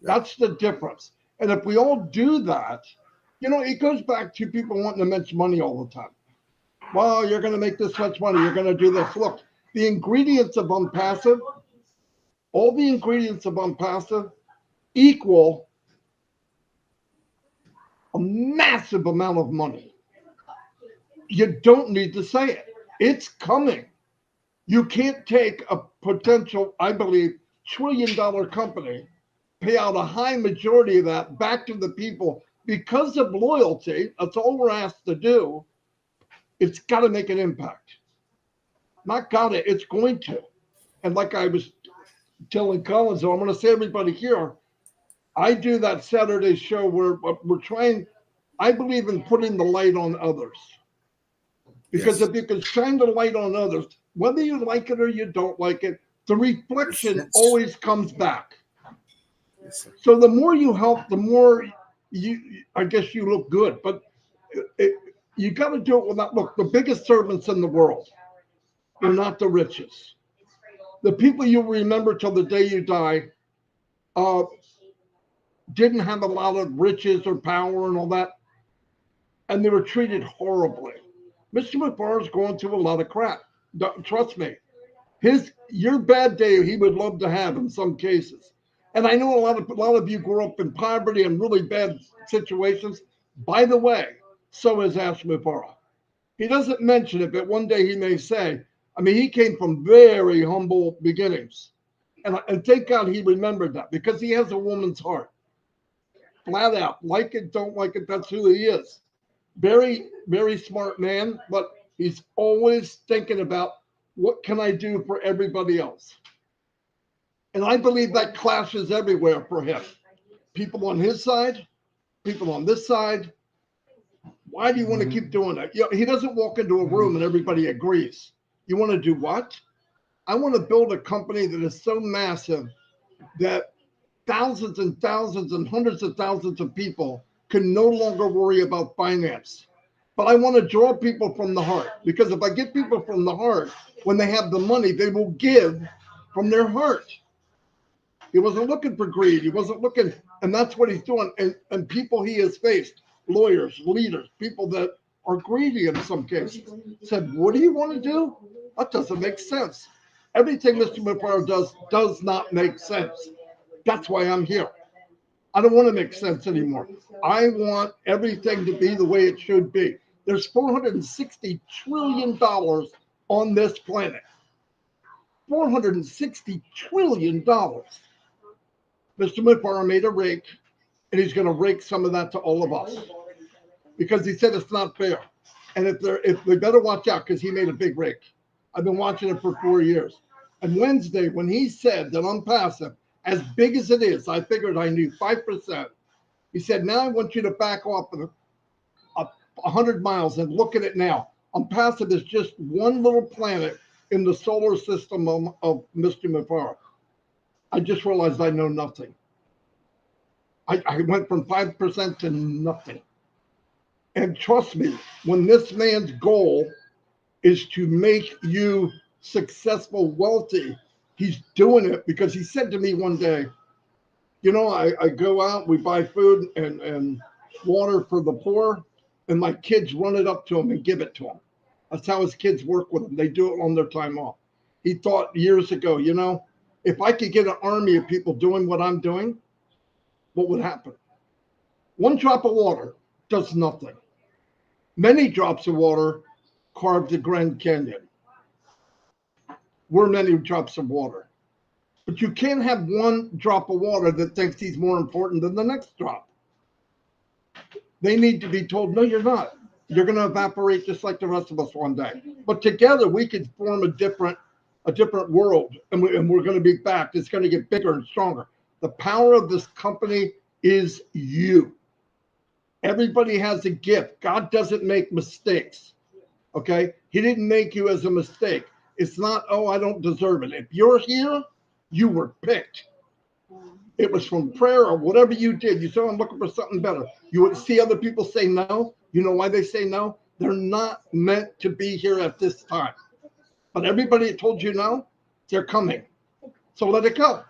That's the difference. And if we all do that, you know, it goes back to people wanting to mention money all the time. Well, you're going to make this much money. You're going to do this. Look, the ingredients of OnPassive, all the ingredients of OnPassive equal a massive amount of money. You don't need to say it. It's coming. You can't take a potential, I believe, $1 trillion company, pay out a high majority of that back to the people because of loyalty. That's all we're asked to do. It's got to make an impact. Not got it, it's going to. And like I was telling Collins, I'm going to say everybody here, I do that Saturday show where we're trying, I believe in putting the light on others. Because if you can shine the light on others, whether you like it or you don't like it, the reflection always comes back. So the more you help, the more I guess you look good. But you got to do it without, look, the biggest servants in the world, they're not the richest. The people you remember till the day you die didn't have a lot of riches or power and all that, and they were treated horribly. Mr. McFarr is going through a lot of crap. Trust me. Your bad day, he would love to have in some cases. And I know a lot of you grew up in poverty and really bad situations. By the way, so is Ash McFarr. He doesn't mention it, but one day he may say, I mean, he came from very humble beginnings. And thank God he remembered that, because he has a woman's heart. Flat out. Like it, don't like it, that's who he is. Very, very smart man, but he's always thinking about what can I do for everybody else. And I believe that clashes everywhere for him. People on his side, people on this side. Why do you want to keep doing that? You know, he doesn't walk into a room and everybody agrees. You want to do what? I want to build a company that is so massive that thousands and thousands and hundreds of thousands of people can no longer worry about finance. But I want to draw people from the heart, because if I get people from the heart, when they have the money, they will give from their heart. He wasn't looking for greed. He wasn't looking, and that's what he's doing. And people he has faced, lawyers, leaders, people that are greedy in some cases, said, what do you want to do? That doesn't make sense. Everything Mr. McFarland does not make sense. That's why I'm here. I don't want to make sense anymore. I want everything to be the way it should be. There's $460 trillion on this planet. $460 trillion. Mr. McFarland made a rake, and he's going to rake some of that to all of us, because he said it's not fair. And if they better watch out, because he made a big rake. I've been watching it for 4 years. And Wednesday, when he said that OnPassive, as big as it is, I figured I knew 5%. He said, now I want you to back off 100 miles and look at it now. OnPassive is just one little planet in the solar system of Mr. McFarland. I just realized I know nothing. I went from 5% to nothing. And trust me, when this man's goal is to make you successful, wealthy, he's doing it, because he said to me one day, You know, I go out, we buy food and water for the poor, and my kids run it up to him and give it to him. That's how his kids work with him. They do it on their time off. He thought years ago, you know, if I could get an army of people doing what I'm doing, what would happen? One drop of water does nothing. Many drops of water carve the Grand Canyon. We're many drops of water. But you can't have one drop of water that thinks he's more important than the next drop. They need to be told, no, you're not. You're going to evaporate just like the rest of us one day. But together we could form a different world, and we're going to be back. It's going to get bigger and stronger. The power of this company is you. Everybody has a gift. God doesn't make mistakes. Okay? He didn't make you as a mistake. It's not, oh, I don't deserve it. If you're here, you were picked. It was from prayer or whatever you did. You said, I'm looking for something better. You would see other people say no. You know why they say no? They're not meant to be here at this time. But everybody that told you no, they're coming. So let it go.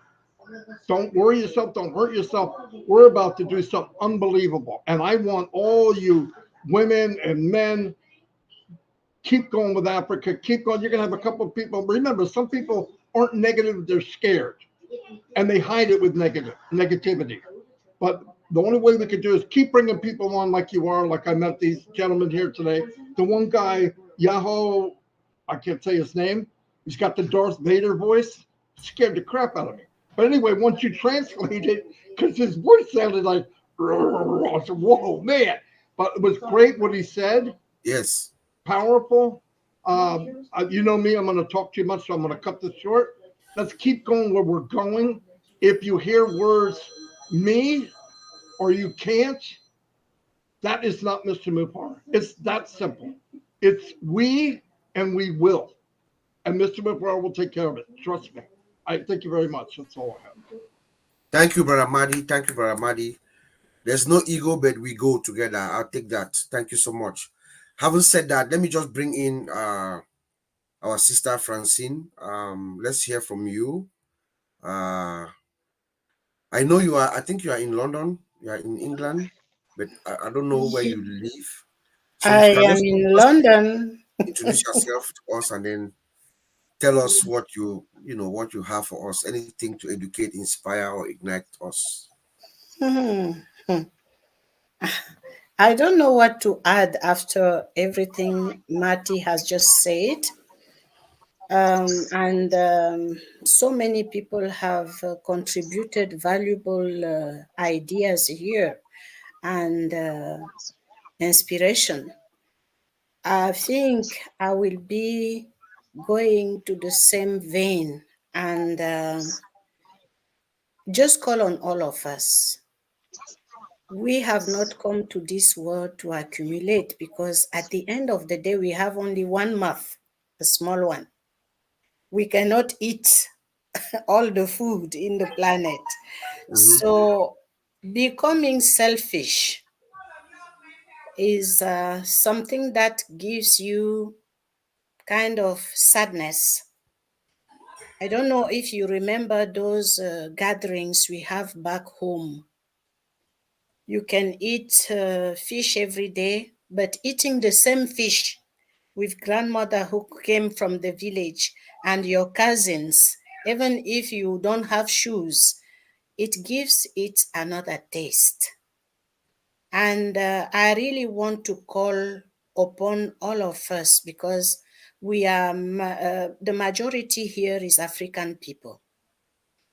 Don't worry yourself. Don't hurt yourself. We're about to do something unbelievable. And I want all you women and men, keep going with Africa. Keep going. You're going to have a couple of people. Remember, some people aren't negative. They're scared. And they hide it with negativity. But the only way we could do is keep bringing people on like you are, like I met these gentlemen here today. The one guy, Yahoo, I can't say his name. He's got the Darth Vader voice. Scared the crap out of me. But anyway, once you translate it, because his voice sounded like, I said, whoa, man. But it was great what he said. Yes. Powerful. You know me, I'm going to talk too much, so I'm going to cut this short. Let's keep going where we're going. If you hear words, me, or you can't, that is not Mr. Mupar. It's that simple. It's we and we will. And Mr. Mupar will take care of it. Trust me. I thank you very much. That's all I have. Thank you, Brother Madi. Thank you, Brother Madi. There's no ego, but we go together. I'll take that. Thank you so much. Having said that, let me just bring in our sister Francine. Let's hear from you. I know you are, I think you are in London, you are in England, but I don't know where you live. So I can am in London. introduce yourself to us and then tell us what what you have for us, anything to educate, inspire, or ignite us. I don't know what to add after everything Marty has just said. And so many people have contributed valuable ideas here and inspiration. I think I will be going to the same vein and just call on all of us. We have not come to this world to accumulate, because at the end of the day, we have only one mouth, a small one. We cannot eat all the food in the planet. So becoming selfish is something that gives you kind of sadness. I don't know if you remember those gatherings we have back home. You can eat fish every day, but eating the same fish with grandmother who came from the village and your cousins, even if you don't have shoes, it gives it another taste. And I really want to call upon all of us, because we are, the majority here is African people.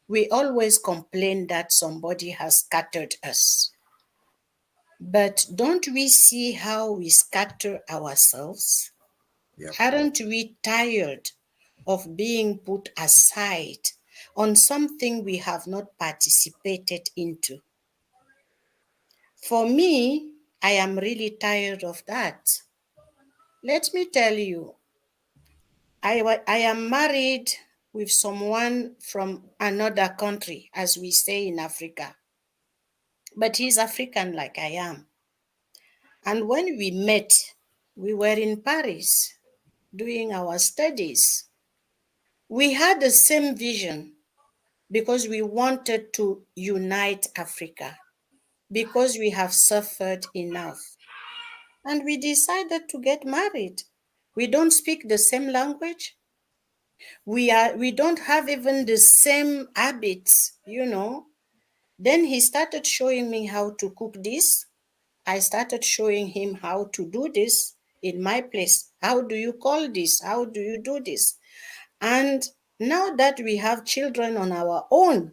We always complain that somebody has scattered us. But don't we see how we scatter ourselves? Yeah. Aren't we tired of being put aside on something we have not participated into? For me, I am really tired of that. Let me tell you, I am married with someone from another country, as we say in Africa. But he's African like I am. And when we met, we were in Paris doing our studies. We had the same vision, because we wanted to unite Africa, because we have suffered enough. And we decided to get married. We don't speak the same language. We don't have even the same habits, you know. Then he started showing me how to cook this. I started showing him how to do this in my place. How do you call this? How do you do this? And now that we have children on our own,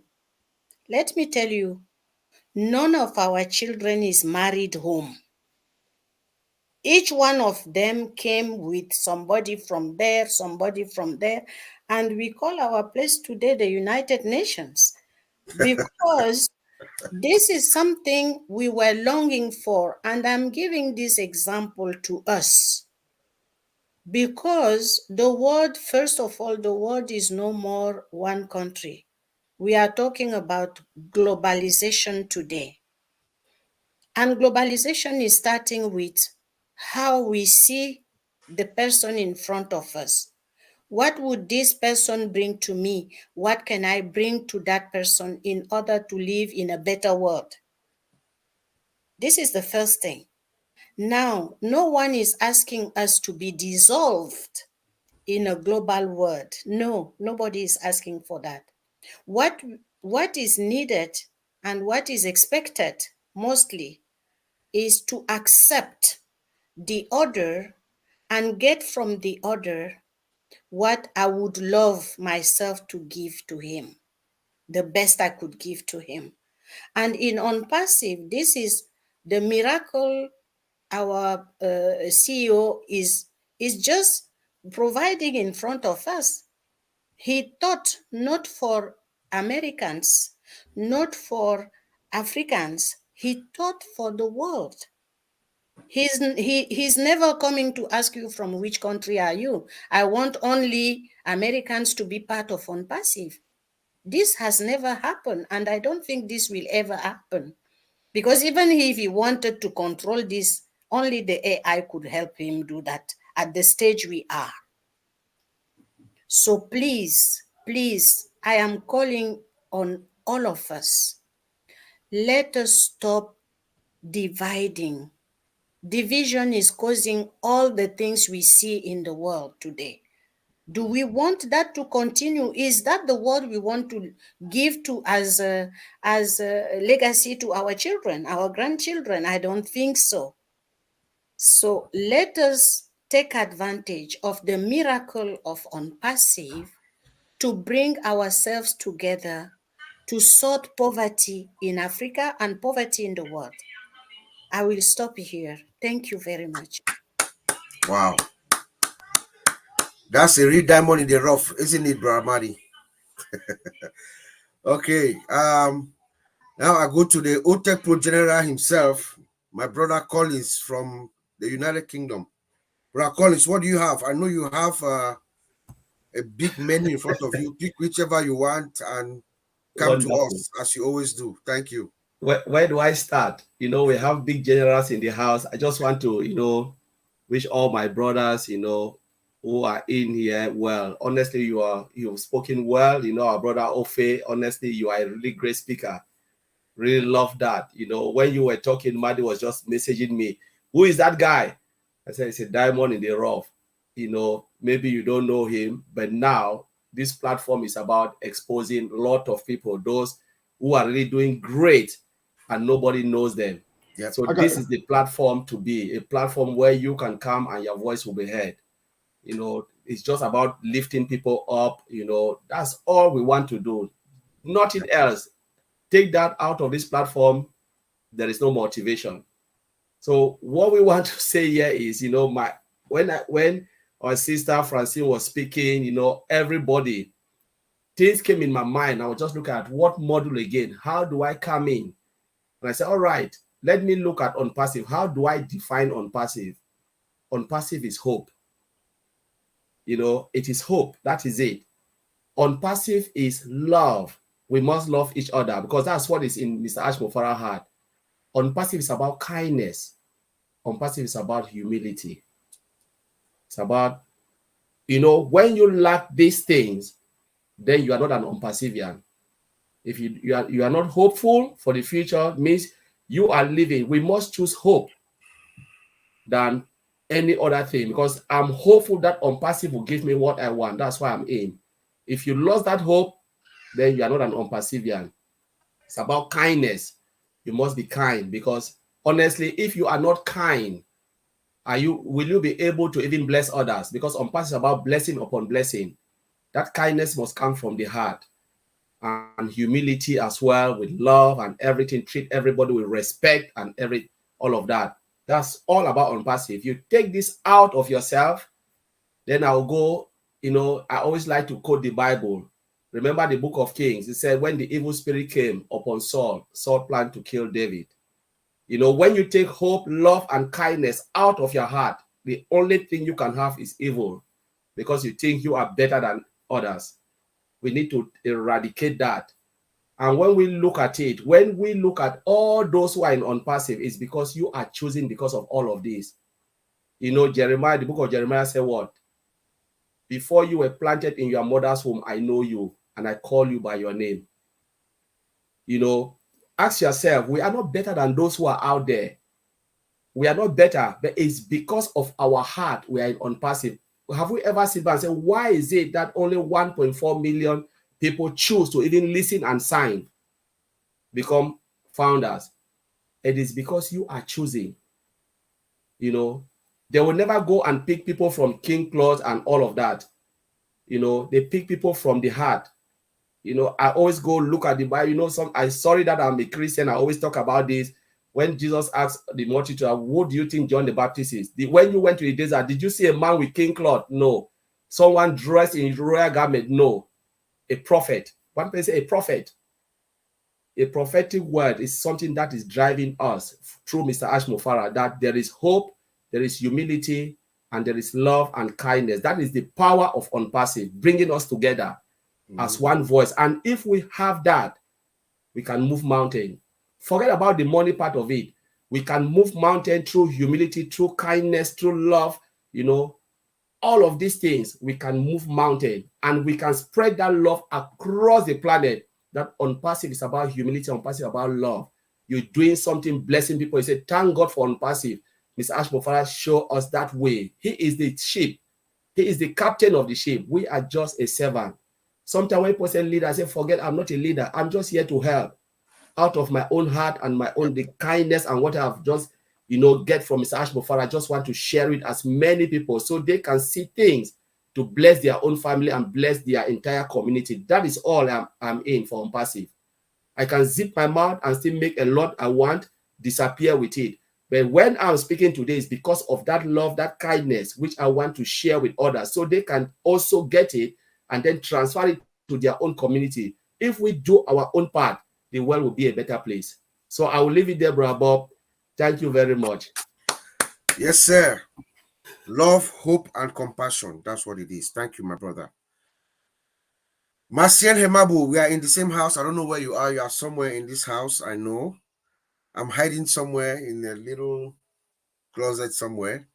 let me tell you, none of our children is married home. Each one of them came with somebody from there, and we call our place today the United Nations, because this is something we were longing for. And I'm giving this example to us because the world, first of all, the world is no more one country. We are talking about globalization today. And globalization is starting with how we see the person in front of us. What would this person bring to me? What can I bring to that person in order to live in a better world? This is the first thing. Now, no one is asking us to be dissolved in a global world. No, nobody is asking for that. What is needed and what is expected mostly is to accept the other and get from the other what I would love myself to give to him, the best I could give to him. And in OnPassive, this is the miracle our CEO is just providing in front of us. He thought not for Americans, not for Africans, he thought for the world. He's never coming to ask you from which country are you. I want only Americans to be part of OnPassive. This has never happened, and I don't think this will ever happen. Because even if he wanted to control this, only the AI could help him do that at the stage we are. So please, I am calling on all of us. Let us stop dividing. Division is causing all the things we see in the world today. Do we want that to continue? Is that the world we want to give to as a legacy to our children, our grandchildren? I don't think so. So let us take advantage of the miracle of OnPassive to bring ourselves together to sort poverty in Africa and poverty in the world. I will stop here. Thank you very much. Wow. That's a real diamond in the rough, isn't it, Brother Madi? Okay. Now I go to the Otech Pro General himself, my brother Collins from the United Kingdom. Brother Collins, what do you have? I know you have a big menu in front of you. Pick whichever you want and come Wonderful. to us as you always do. Thank you. Where do I start? You know, we have big generals in the house. I just want to, you know, wish all my brothers, you know, who are in here well. Honestly, you've spoken well. You know, our brother Ofe, honestly, you are a really great speaker. Really love that. You know, when you were talking, Maddie was just messaging me, who is that guy? I said, it's a diamond in the rough. You know, maybe you don't know him, but now this platform is about exposing a lot of people, those who are really doing great and nobody knows them. Yep. So this is the platform to be, a platform where you can come and your voice will be heard. You know, it's just about lifting people up. You know, that's all we want to do. Nothing else. Take that out of this platform, there is no motivation. So what we want to say here is, you know, when our sister Francine was speaking, you know, everybody, things came in my mind. I was just looking at what module again. How do I come in? And I said, all right, let me look at OnPassive. How do I define OnPassive? OnPassive is hope. You know, it is hope. That is it. OnPassive is love. We must love each other because that's what is in Mr. Ashmofara's heart. OnPassive is about kindness. OnPassive is about humility. It's about, you know, when you lack these things, then you are not an OnPassivian. If you are not hopeful for the future, means you are living. We must choose hope than any other thing, because I'm hopeful that OnPassive will give me what I want. That's why I'm in. If you lost that hope, then you are not an OnPassivian. It's about kindness. You must be kind, because honestly, if you are not kind, will you be able to even bless others? Because OnPassive is about blessing upon blessing. That kindness must come from the heart, and humility as well, with love and everything. Treat everybody with respect and all of that. That's all about OnPassive. If you take this out of yourself, then I'll go, I always like to quote the Bible. Remember the book of Kings. It said, when the evil spirit came upon Saul, Saul planned to kill David. When you take hope, love, and kindness out of your heart, the only thing you can have is evil, because you think you are better than others. We need to eradicate that. And when we look at it, when we look at all those who are in OnPassive, it's because you are choosing because of all of this. Jeremiah, the book of Jeremiah said what? Before you were planted in your mother's womb, I know you, and I call you by your name. Ask yourself, we are not better than those who are out there. We are not better, but it's because of our heart we are in OnPassive. Have we ever seen and said, why is it that only 1.4 million people choose to even listen and sign, become founders? It is because you are choosing. They will never go and pick people from King Claude and all of that. They pick people from the heart. I always go look at the Bible. I'm sorry that I'm a Christian. I always talk about this. When Jesus asked the multitude, what do you think John the Baptist is? When you went to the desert, did you see a man with king cloth? No. Someone dressed in royal garment? No. A prophet. One person, a prophet. A prophetic word is something that is driving us through Mr. Ashmofara, that there is hope, there is humility, and there is love and kindness. That is the power of OnPassive, bringing us together as one voice. And if we have that, we can move mountain. Forget about the money part of it. We can move mountain through humility, through kindness, through love, all of these things. We can move mountain, and we can spread that love across the planet. That OnPassive is about humility, OnPassive about love. You're doing something, blessing people. You say, thank God for OnPassive. Mr. Ashmofara show us that way. He is the ship. He is the captain of the ship. We are just a servant. Sometimes when people say leader, I say, forget, I'm not a leader. I'm just here to help out of my own heart and my own the kindness and what I've just, get from Mr. Ashmofara. I just want to share it as many people so they can see things to bless their own family and bless their entire community. That is all I'm in for OnPassive. I can zip my mouth and still make a lot I want, disappear with it. But when I'm speaking today, it's because of that love, that kindness, which I want to share with others so they can also get it and then transfer it to their own community. If we do our own part, the world will be a better place. So I will leave it there, Brother Bob. Thank you very much. Yes, sir. Love, hope, and compassion. That's what it is. Thank you, my brother. Marcien Hemabu, we are in the same house. I don't know where you are. You are somewhere in this house, I know. I'm hiding somewhere in a little closet somewhere.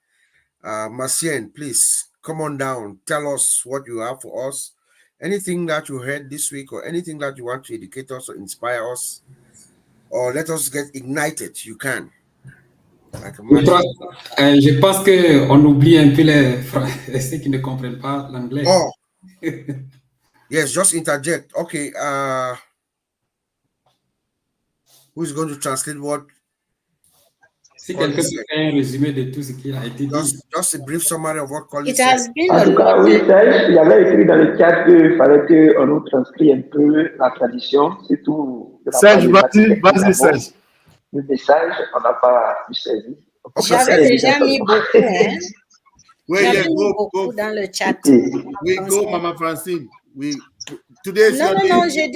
Marcien, please come on down. Tell us what you have for us. Anything that you heard this week or anything that you want to educate us or inspire us or let us get ignited, you can. Je pense qu'on oublie un peu ceux qui ne comprennent pas l'anglais. Oh, yes, just interject. Okay, who's going to translate what? Si quelqu'un peut faire un résumé de tout ce qui a été dit. Just a brief summary of what Colin It said. has been En tout cas, oui, Serge, il y avait écrit dans le chat qu'il fallait qu'on nous transcrit un peu la tradition, surtout de la Serge, vas-y, Serge. Le message, on n'a pas pu saisir. J'avais déjà mis beaucoup, hein. J'avais mis beaucoup dans le chat. We go, Mama Francine. Non, j'ai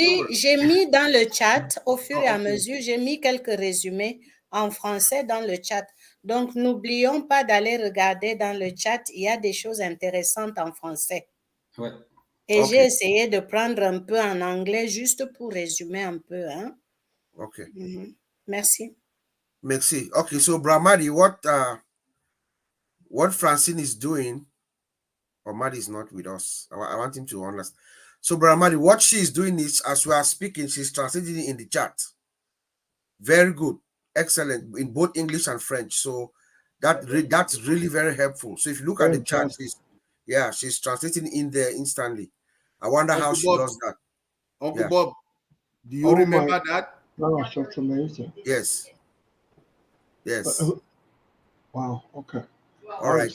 mis dans le chat, au fur et à mesure, j'ai mis quelques résumés en français dans le chat. Donc, n'oublions pas d'aller regarder dans le chat, il y a des choses intéressantes en français. Ouais. Et j'ai essayé de prendre un peu en anglais juste pour résumer un peu. Hein? Okay. Merci. Merci. Okay, so Bramadi, what Francine is doing, or Madi is not with us. I want him to understand. So, Bramali, what she is doing is, as we are speaking, she's translating it in the chat. Very good, excellent in both English and French. So that's really very helpful. So if you look at the chat, she's translating in there instantly. I wonder how she does that. Uncle Bob, do you remember that? Gosh, that's amazing. Yes. Yes. Wow. Okay. All right.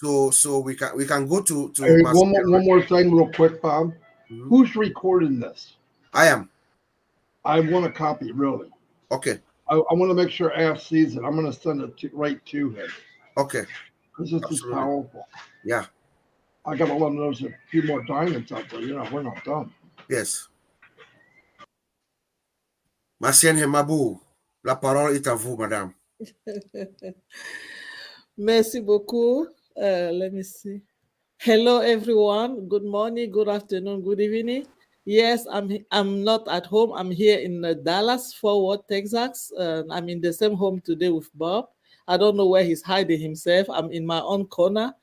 So we can go to hey, one more thing real quick, Bob. Mm-hmm. Who's recording this? I am. I want a copy, really. Okay. I want to make sure Af sees it. I'm going to send it right to him. Okay. Because this is powerful. Yeah. I got to let him know there's a few more diamonds out there. You know, we're not done. Yes. Massienne Hemabou, la parole est à vous, madame. Merci beaucoup. Let me see. Hello, everyone. Good morning, good afternoon, good evening. Yes, I'm not at home. I'm here in Dallas, Fort Worth, Texas. I'm in the same home today with Bob. I don't know where he's hiding himself. I'm in my own corner,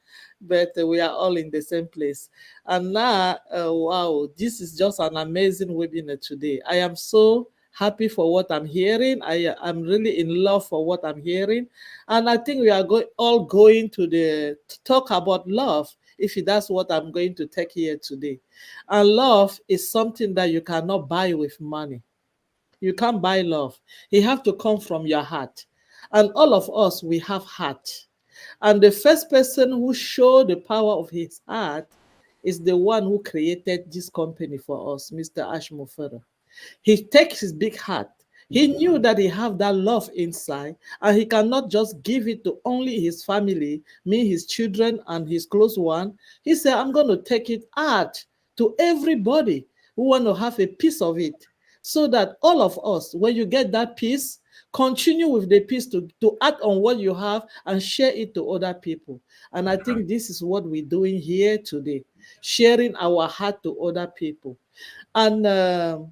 but we are all in the same place. And now, wow, this is just an amazing webinar today. I am so happy for what I'm hearing. I'm really in love for what I'm hearing. And I think we are all going to talk about love, if that's what I'm going to take here today. And love is something that you cannot buy with money. You can't buy love. It has to come from your heart. And all of us, we have heart. And the first person who showed the power of his heart is the one who created this company for us, Mr. Ashmofera. He takes his big heart. He knew that he have that love inside, and he cannot just give it to only his family, me, his children, and his close one. He said, I'm going to take it out to everybody who want to have a piece of it, so that all of us, when you get that piece, continue with the piece to add on what you have and share it to other people. And I think this is what we're doing here today, sharing our heart to other people. And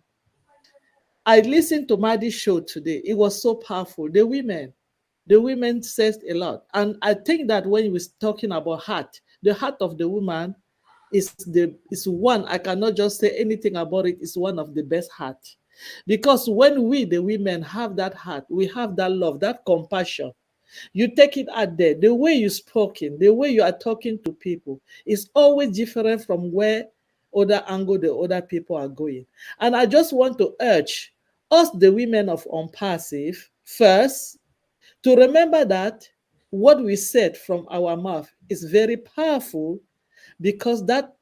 I listened to Maddie's show today. It was so powerful. The women says a lot. And I think that when we're talking about heart, the heart of the woman is one, I cannot just say anything about it, it's one of the best heart. Because when we, the women, have that heart, we have that love, that compassion. You take it out there. The way you're speaking, the way you are talking to people is always different from where other angle the other people are going. And I just want to urge us, the women of OnPassive, first, to remember that what we said from our mouth is very powerful, because that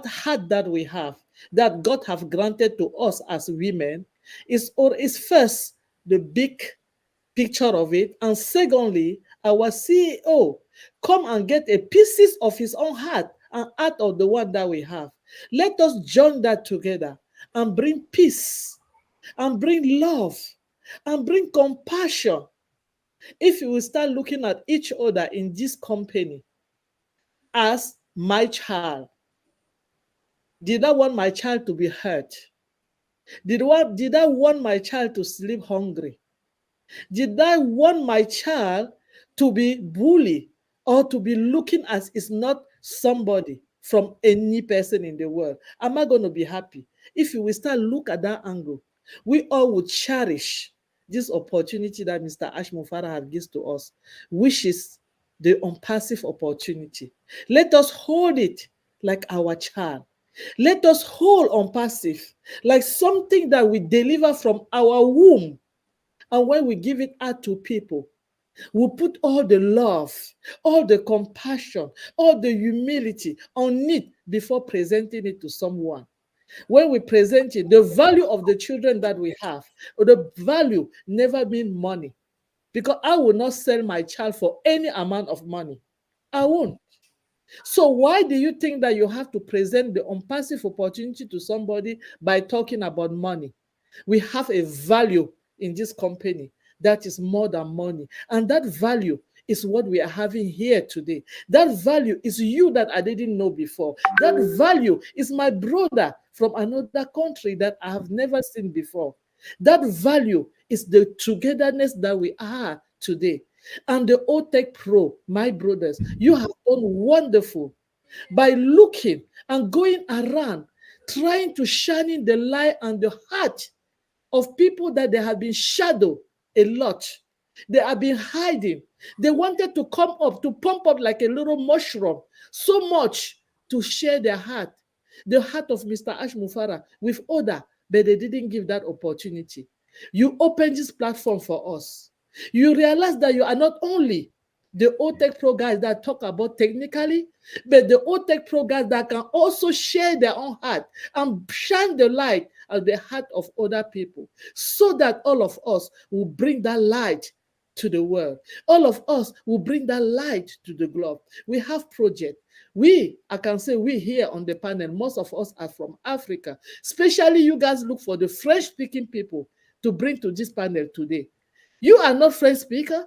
heart that we have, that God have granted to us as women, is first the big picture of it, and secondly, our CEO come and get a pieces of his own heart and out of the one that we have. Let us join that together and bring peace and bring love and bring compassion. If you will start looking at each other in this company as my child, did I want my child to be hurt? Did I want my child to sleep hungry? Did I want my child to be bullied or to be looking as is not somebody from any person in the world? Am I going to be happy? If you will start look at that angle, we all would cherish this opportunity that Mr. Ashmofara has given to us, which is the OnPassive opportunity. Let us hold it like our child. Let us hold OnPassive like something that we deliver from our womb. And when we give it out to people, we put all the love, all the compassion, all the humility on it before presenting it to someone. When we present it, the value of the children that we have, or the value never mean money. Because I will not sell my child for any amount of money. I won't. So why do you think that you have to present the OnPassive opportunity to somebody by talking about money? We have a value in this company that is more than money. And that value is what we are having here today. That value is you that I didn't know before. That value is my brother from another country that I have never seen before. That value is the togetherness that we are today. And the Otech Pro, my brothers, you have done wonderful by looking and going around, trying to shine in the light and the heart of people that they have been shadowed a lot. They have been hiding. They wanted to come up, to pump up like a little mushroom, so much to share their heart, the heart of Mr. Ash Mufara with Oda, but they didn't give that opportunity. You opened this platform for us. You realize that you are not only the Otech Pro guys that talk about technically, but the Otech Pro guys that can also share their own heart and shine the light at the heart of other people, so that all of us will bring that light to the world. All of us will bring that light to the globe. We have projects. I can say we here on the panel, most of us are from Africa. Especially you guys look for the French-speaking people to bring to this panel today. You are not French speaker.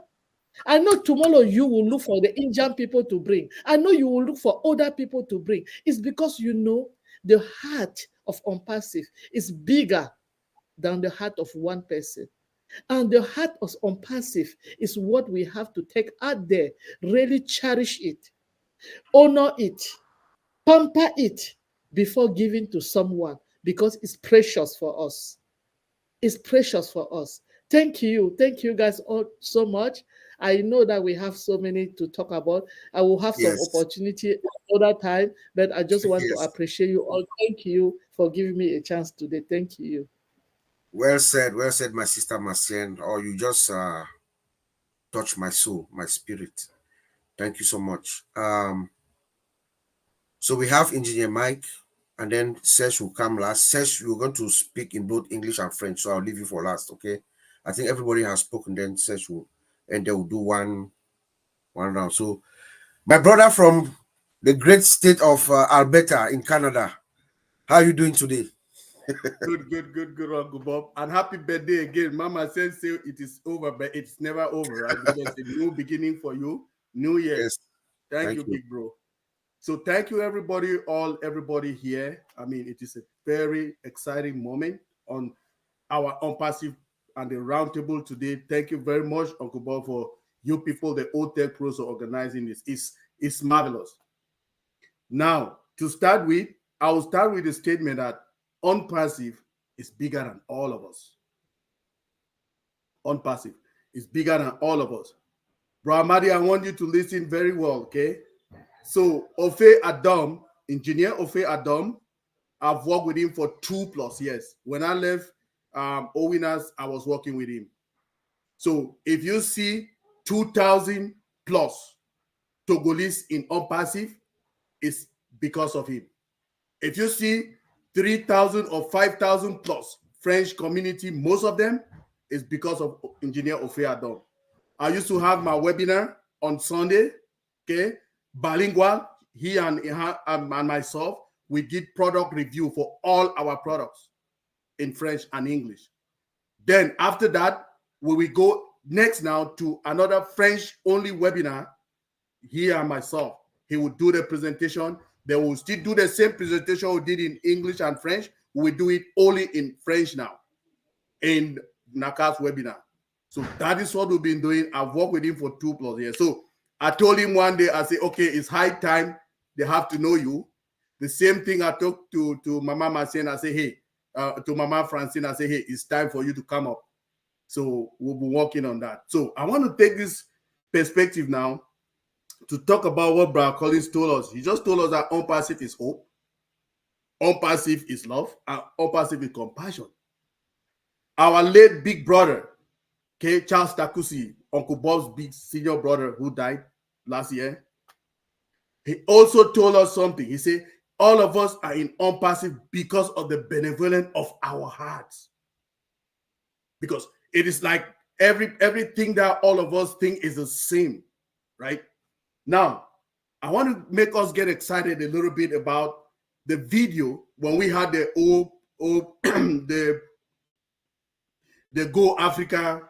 I know tomorrow you will look for the Indian people to bring. I know you will look for other people to bring. It's because you know the heart of OnPassive is bigger than the heart of one person. And the heart of OnPassive is what we have to take out there, really cherish it, honor it, pamper it before giving to someone, because it's precious for us. It's precious for us. Thank you. Thank you guys all so much. I know that we have so many to talk about. I will have some opportunity another time, but I just want to appreciate you all. Thank you for giving me a chance today. Thank you. Well said, my sister Marcienne. Or you just touch my soul, my spirit. Thank you so much. So we have Engineer Mike, and then Sesh will come last. Sesh, you're going to speak in both English and French, so I'll leave you for last, okay? I think everybody has spoken, then Sesh will, and they will do one round. So my brother from the great state of Alberta in Canada, how are you doing today? Good, Uncle Bob. And happy birthday again. Mama says it is over, but it's never over, right? Because a new beginning for you, new year. Yes. Thank you, big bro. So thank you, everybody here. I mean, it is a very exciting moment on our OnPassive and the roundtable today. Thank you very much, Uncle Bob, for you people, the Otech pros, for organizing this. It's marvelous. Now, to start with, I will start with the statement that OnPassive is bigger than all of us. OnPassive is bigger than all of us. Bro Amadi, I want you to listen very well, okay? So Ofe Adam, engineer Ofe Adam, I've worked with him for 2+ years. When I left Owinas, I was working with him. So if you see 2,000+ Togolese in OnPassive, it's because of him. If you see 3,000 or 5,000+ French community, most of them is because of engineer Ofe Adam. I used to have my webinar on Sunday, okay? Bilingual, he and myself, we did product review for all our products in French and English. Then after that, we will go next now to another French-only webinar, he and myself. He will do the presentation. They will still do the same presentation we did in English and French. We do it only in French now in Naka's webinar. So that is what we've been doing. I've worked with him for 2+ years. So I told him one day, I said, okay, it's high time they have to know you. The same thing I talked to Mama Marcien. I say, hey, to Mama Francine, I say, hey, it's time for you to come up. So we'll be working on that. So I want to take this perspective now to talk about what Brother Collins told us. He just told us that OnPassive is hope, OnPassive is love, and OnPassive is compassion. Our late big brother, okay, Charles Takusi, Uncle Bob's big senior brother who died last year, he also told us something. He said, all of us are in OnPassive because of the benevolence of our hearts. Because it is like everything that all of us think is the same, right? Now, I want to make us get excited a little bit about the video when we had the the Go Africa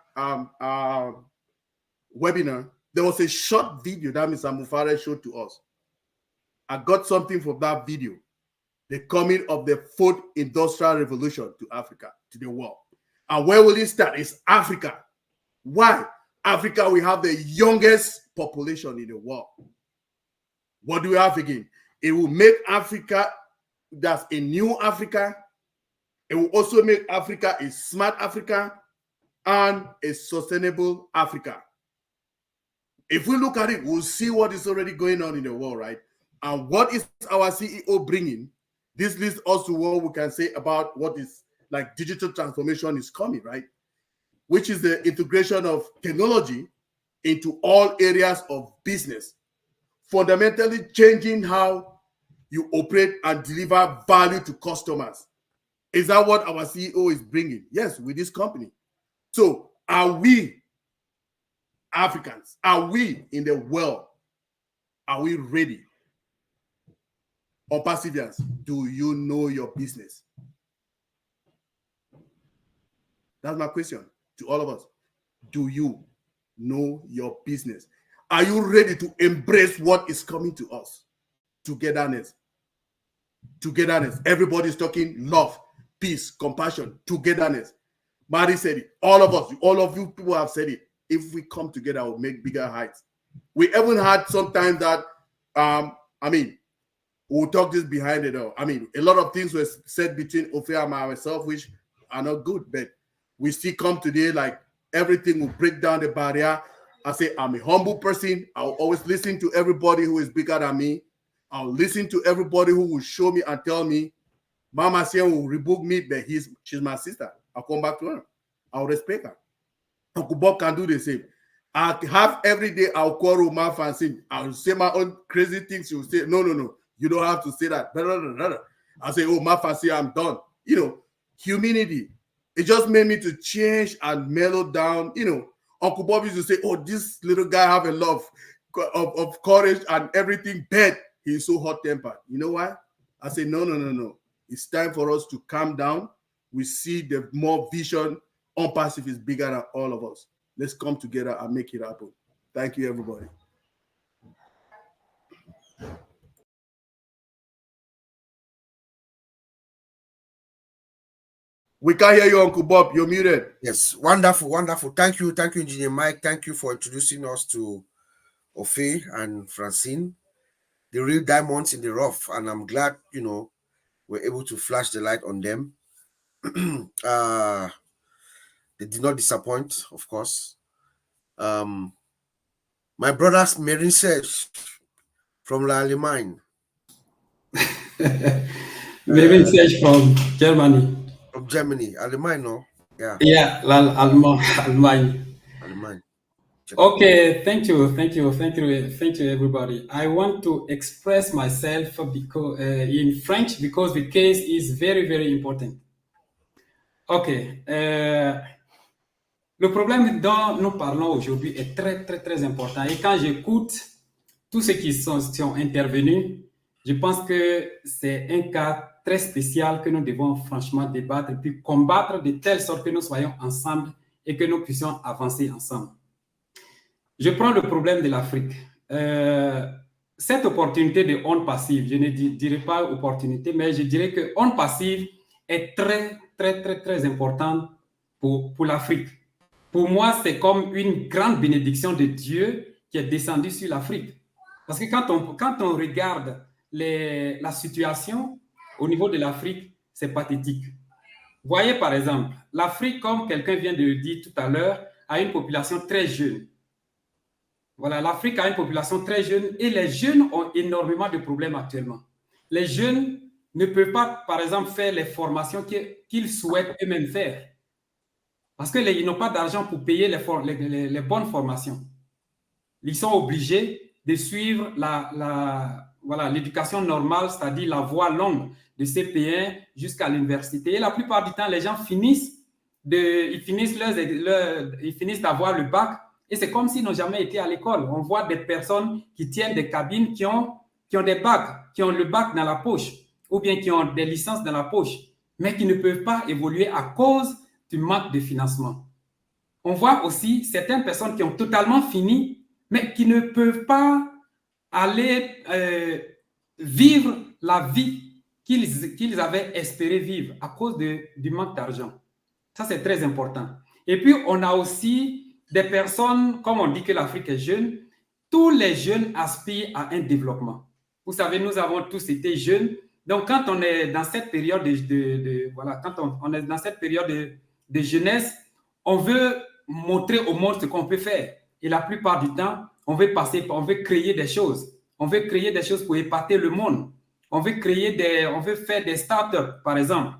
webinar. There was a short video that Mr. Mufare showed to us. I got something from that video. The coming of the 4th industrial revolution to Africa, to the world. And where will it start? It's Africa. Why? Africa, we have the youngest population in the world. What do we have again? It will make Africa that's a new Africa. It will also make Africa a smart Africa and a sustainable Africa. If we look at it, we'll see what is already going on in the world, right? And what is our CEO bringing? This leads us to what we can say about what is like digital transformation is coming, right? Which is the integration of technology into all areas of business, fundamentally changing how you operate and deliver value to customers. Is that what our CEO is bringing? Yes, with this company. So are we Africans? Are we in the world? Are we ready? OnPassivians, do you know your business? That's my question to all of us. Do you know your business? Are you ready to embrace what is coming to us? Togetherness. Togetherness. Everybody's talking love, peace, compassion, togetherness. Mari said it. All of us, all of you people have said it. If we come together, we'll make bigger heights. We even had sometimes that, we'll talk this behind it all. A lot of things were said between Ofe and myself, which are not good, but we still come today like everything will break down the barrier. I say, I'm a humble person. I'll always listen to everybody who is bigger than me. I'll listen to everybody who will show me and tell me, Mama Sia will rebuke me, but she's my sister. I'll come back to her. I'll respect her. Uncle Bob can do the same. I have every day, I'll quarrel with my fancy. I'll say my own crazy things. She'll say, no, you don't have to say that. I'll say, oh, my fancy, I'm done. Humility. It just made me to change and mellow down. Uncle Bob used to say, oh, this little guy have a lot of courage and everything, but he's so hot-tempered. You know why? I say, no. It's time for us to calm down. We see the more vision. OnPassive is bigger than all of us. Let's come together and make it happen. Thank you, everybody. We can't hear you, Uncle Bob. You're muted. Yes, wonderful. Thank you, Engineer Mike. Thank you for introducing us to Ofe and Francine, the real diamonds in the rough. And I'm glad, we're able to flash the light on them. They did not disappoint, of course. My brother's Marine Search from Allemagne. Marine Search from Germany. From Germany, Allemagne, no? Yeah. Yeah, Allemagne. Okay, thank you, everybody. I want to express myself because in French because the case is very, very important. Ok. Le problème dont nous parlons aujourd'hui est très, très, très important. Et quand j'écoute tous ceux qui sont intervenus, je pense que c'est un cas très spécial que nous devons franchement débattre et puis combattre de telle sorte que nous soyons ensemble et que nous puissions avancer ensemble. Je prends le problème de l'Afrique. Cette opportunité de OnPassive, je ne dirais pas opportunité, mais je dirais que OnPassive est très, très, très, très important pour l'Afrique. Pour moi, c'est comme une grande bénédiction de Dieu qui est descendue sur l'Afrique. Parce que quand on regarde la situation au niveau de l'Afrique, c'est pathétique. Voyez par exemple, l'Afrique, comme quelqu'un vient de le dire tout à l'heure, a une population très jeune. Voilà, l'Afrique a une population très jeune et les jeunes ont énormément de problèmes actuellement. Les jeunes ne peuvent pas, par exemple, faire les formations qu'ils souhaitent eux-mêmes faire. Parce qu'ils n'ont pas d'argent pour payer les bonnes formations. Ils sont obligés de suivre l'éducation normale, c'est-à-dire la voie longue de CP1 jusqu'à l'université. Et la plupart du temps, les gens finissent d'avoir le bac et c'est comme s'ils n'ont jamais été à l'école. On voit des personnes qui tiennent des cabines qui ont des bacs, qui ont le bac dans la poche ou bien qui ont des licences dans la poche, mais qui ne peuvent pas évoluer à cause du manque de financement. On voit aussi certaines personnes qui ont totalement fini, mais qui ne peuvent pas aller vivre la vie qu'ils avaient espéré vivre à cause du manque d'argent. Ça, c'est très important. Et puis, on a aussi des personnes, comme on dit que l'Afrique est jeune, tous les jeunes aspirent à un développement. Vous savez, nous avons tous été jeunes Donc, quand on est dans cette période voilà, quand on est dans cette période de jeunesse, on veut montrer au monde ce qu'on peut faire. Et la plupart du temps, on veut créer des choses. On veut créer des choses pour épater le monde. On veut faire des startups, par exemple.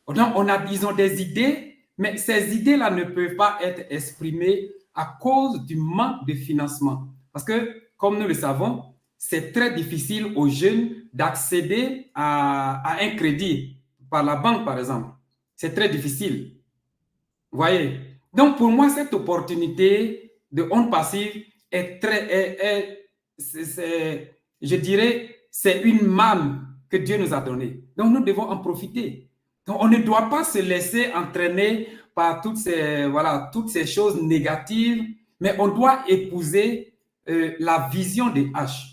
Donc, ils ont des idées, mais ces idées-là ne peuvent pas être exprimées à cause du manque de financement. Parce que, comme nous le savons, c'est très difficile aux jeunes d'accéder à un crédit par la banque, par exemple. C'est très difficile. Vous voyez? Donc, pour moi, cette opportunité de OnPassive je dirais, c'est une manne que Dieu nous a donnée. Donc, nous devons en profiter. Donc, on ne doit pas se laisser entraîner par toutes ces choses négatives, mais on doit épouser la vision des H.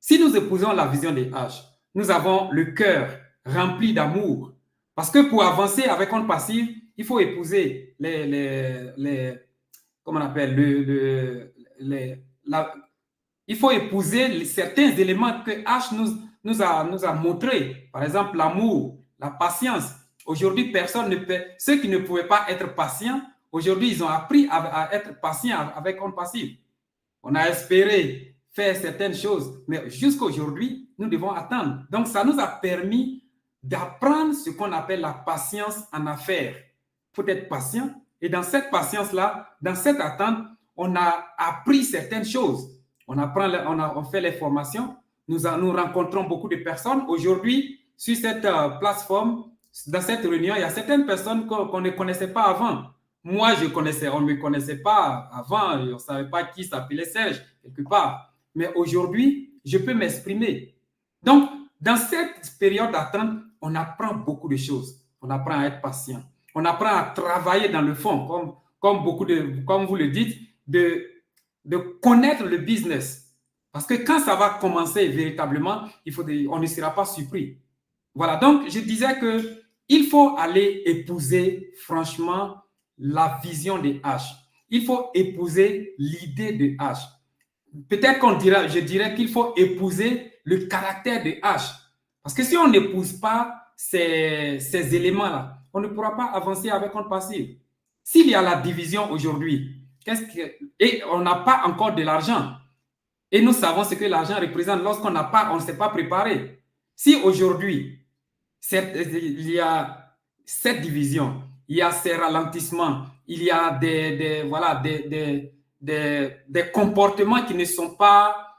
Si nous épousons la vision des H, nous avons le cœur rempli d'amour. Parce que pour avancer avec OnPassive, il faut épouser comment on appelle, il faut épouser certains éléments que H nous a montrés. Par exemple, l'amour, la patience. Aujourd'hui, ceux qui ne pouvaient pas être patients, aujourd'hui, ils ont appris à être patients avec OnPassive. On a espéré faire certaines choses, mais jusqu'à aujourd'hui, nous devons attendre. Donc, ça nous a permis d'apprendre ce qu'on appelle la patience en affaires. Il faut être patient. Et dans cette patience-là, dans cette attente, on a appris certaines choses. On fait les formations. Nous rencontrons beaucoup de personnes. Aujourd'hui, sur cette plateforme, dans cette réunion, il y a certaines personnes qu'on ne connaissait pas avant. Moi, on ne me connaissait pas avant, on ne savait pas qui s'appelait Serge, quelque part. Mais aujourd'hui, je peux m'exprimer. Donc, dans cette période d'attente, on apprend beaucoup de choses. On apprend à être patient. On apprend à travailler dans le fond, comme vous le dites, de connaître le business. Parce que quand ça va commencer véritablement, on ne sera pas surpris. Voilà, donc je disais qu'il faut aller épouser, franchement, la vision des H. Il faut épouser l'idée de H. Peut-être je dirais qu'il faut épouser le caractère de H. Parce que si on n'épouse pas ces éléments-là, on ne pourra pas avancer avec OnPassive. S'il y a la division aujourd'hui, et on n'a pas encore de l'argent, et nous savons ce que l'argent représente lorsqu'on on ne s'est pas préparé. Si aujourd'hui, il y a cette division, il y a ces ralentissements, il y a des comportements qui ne sont pas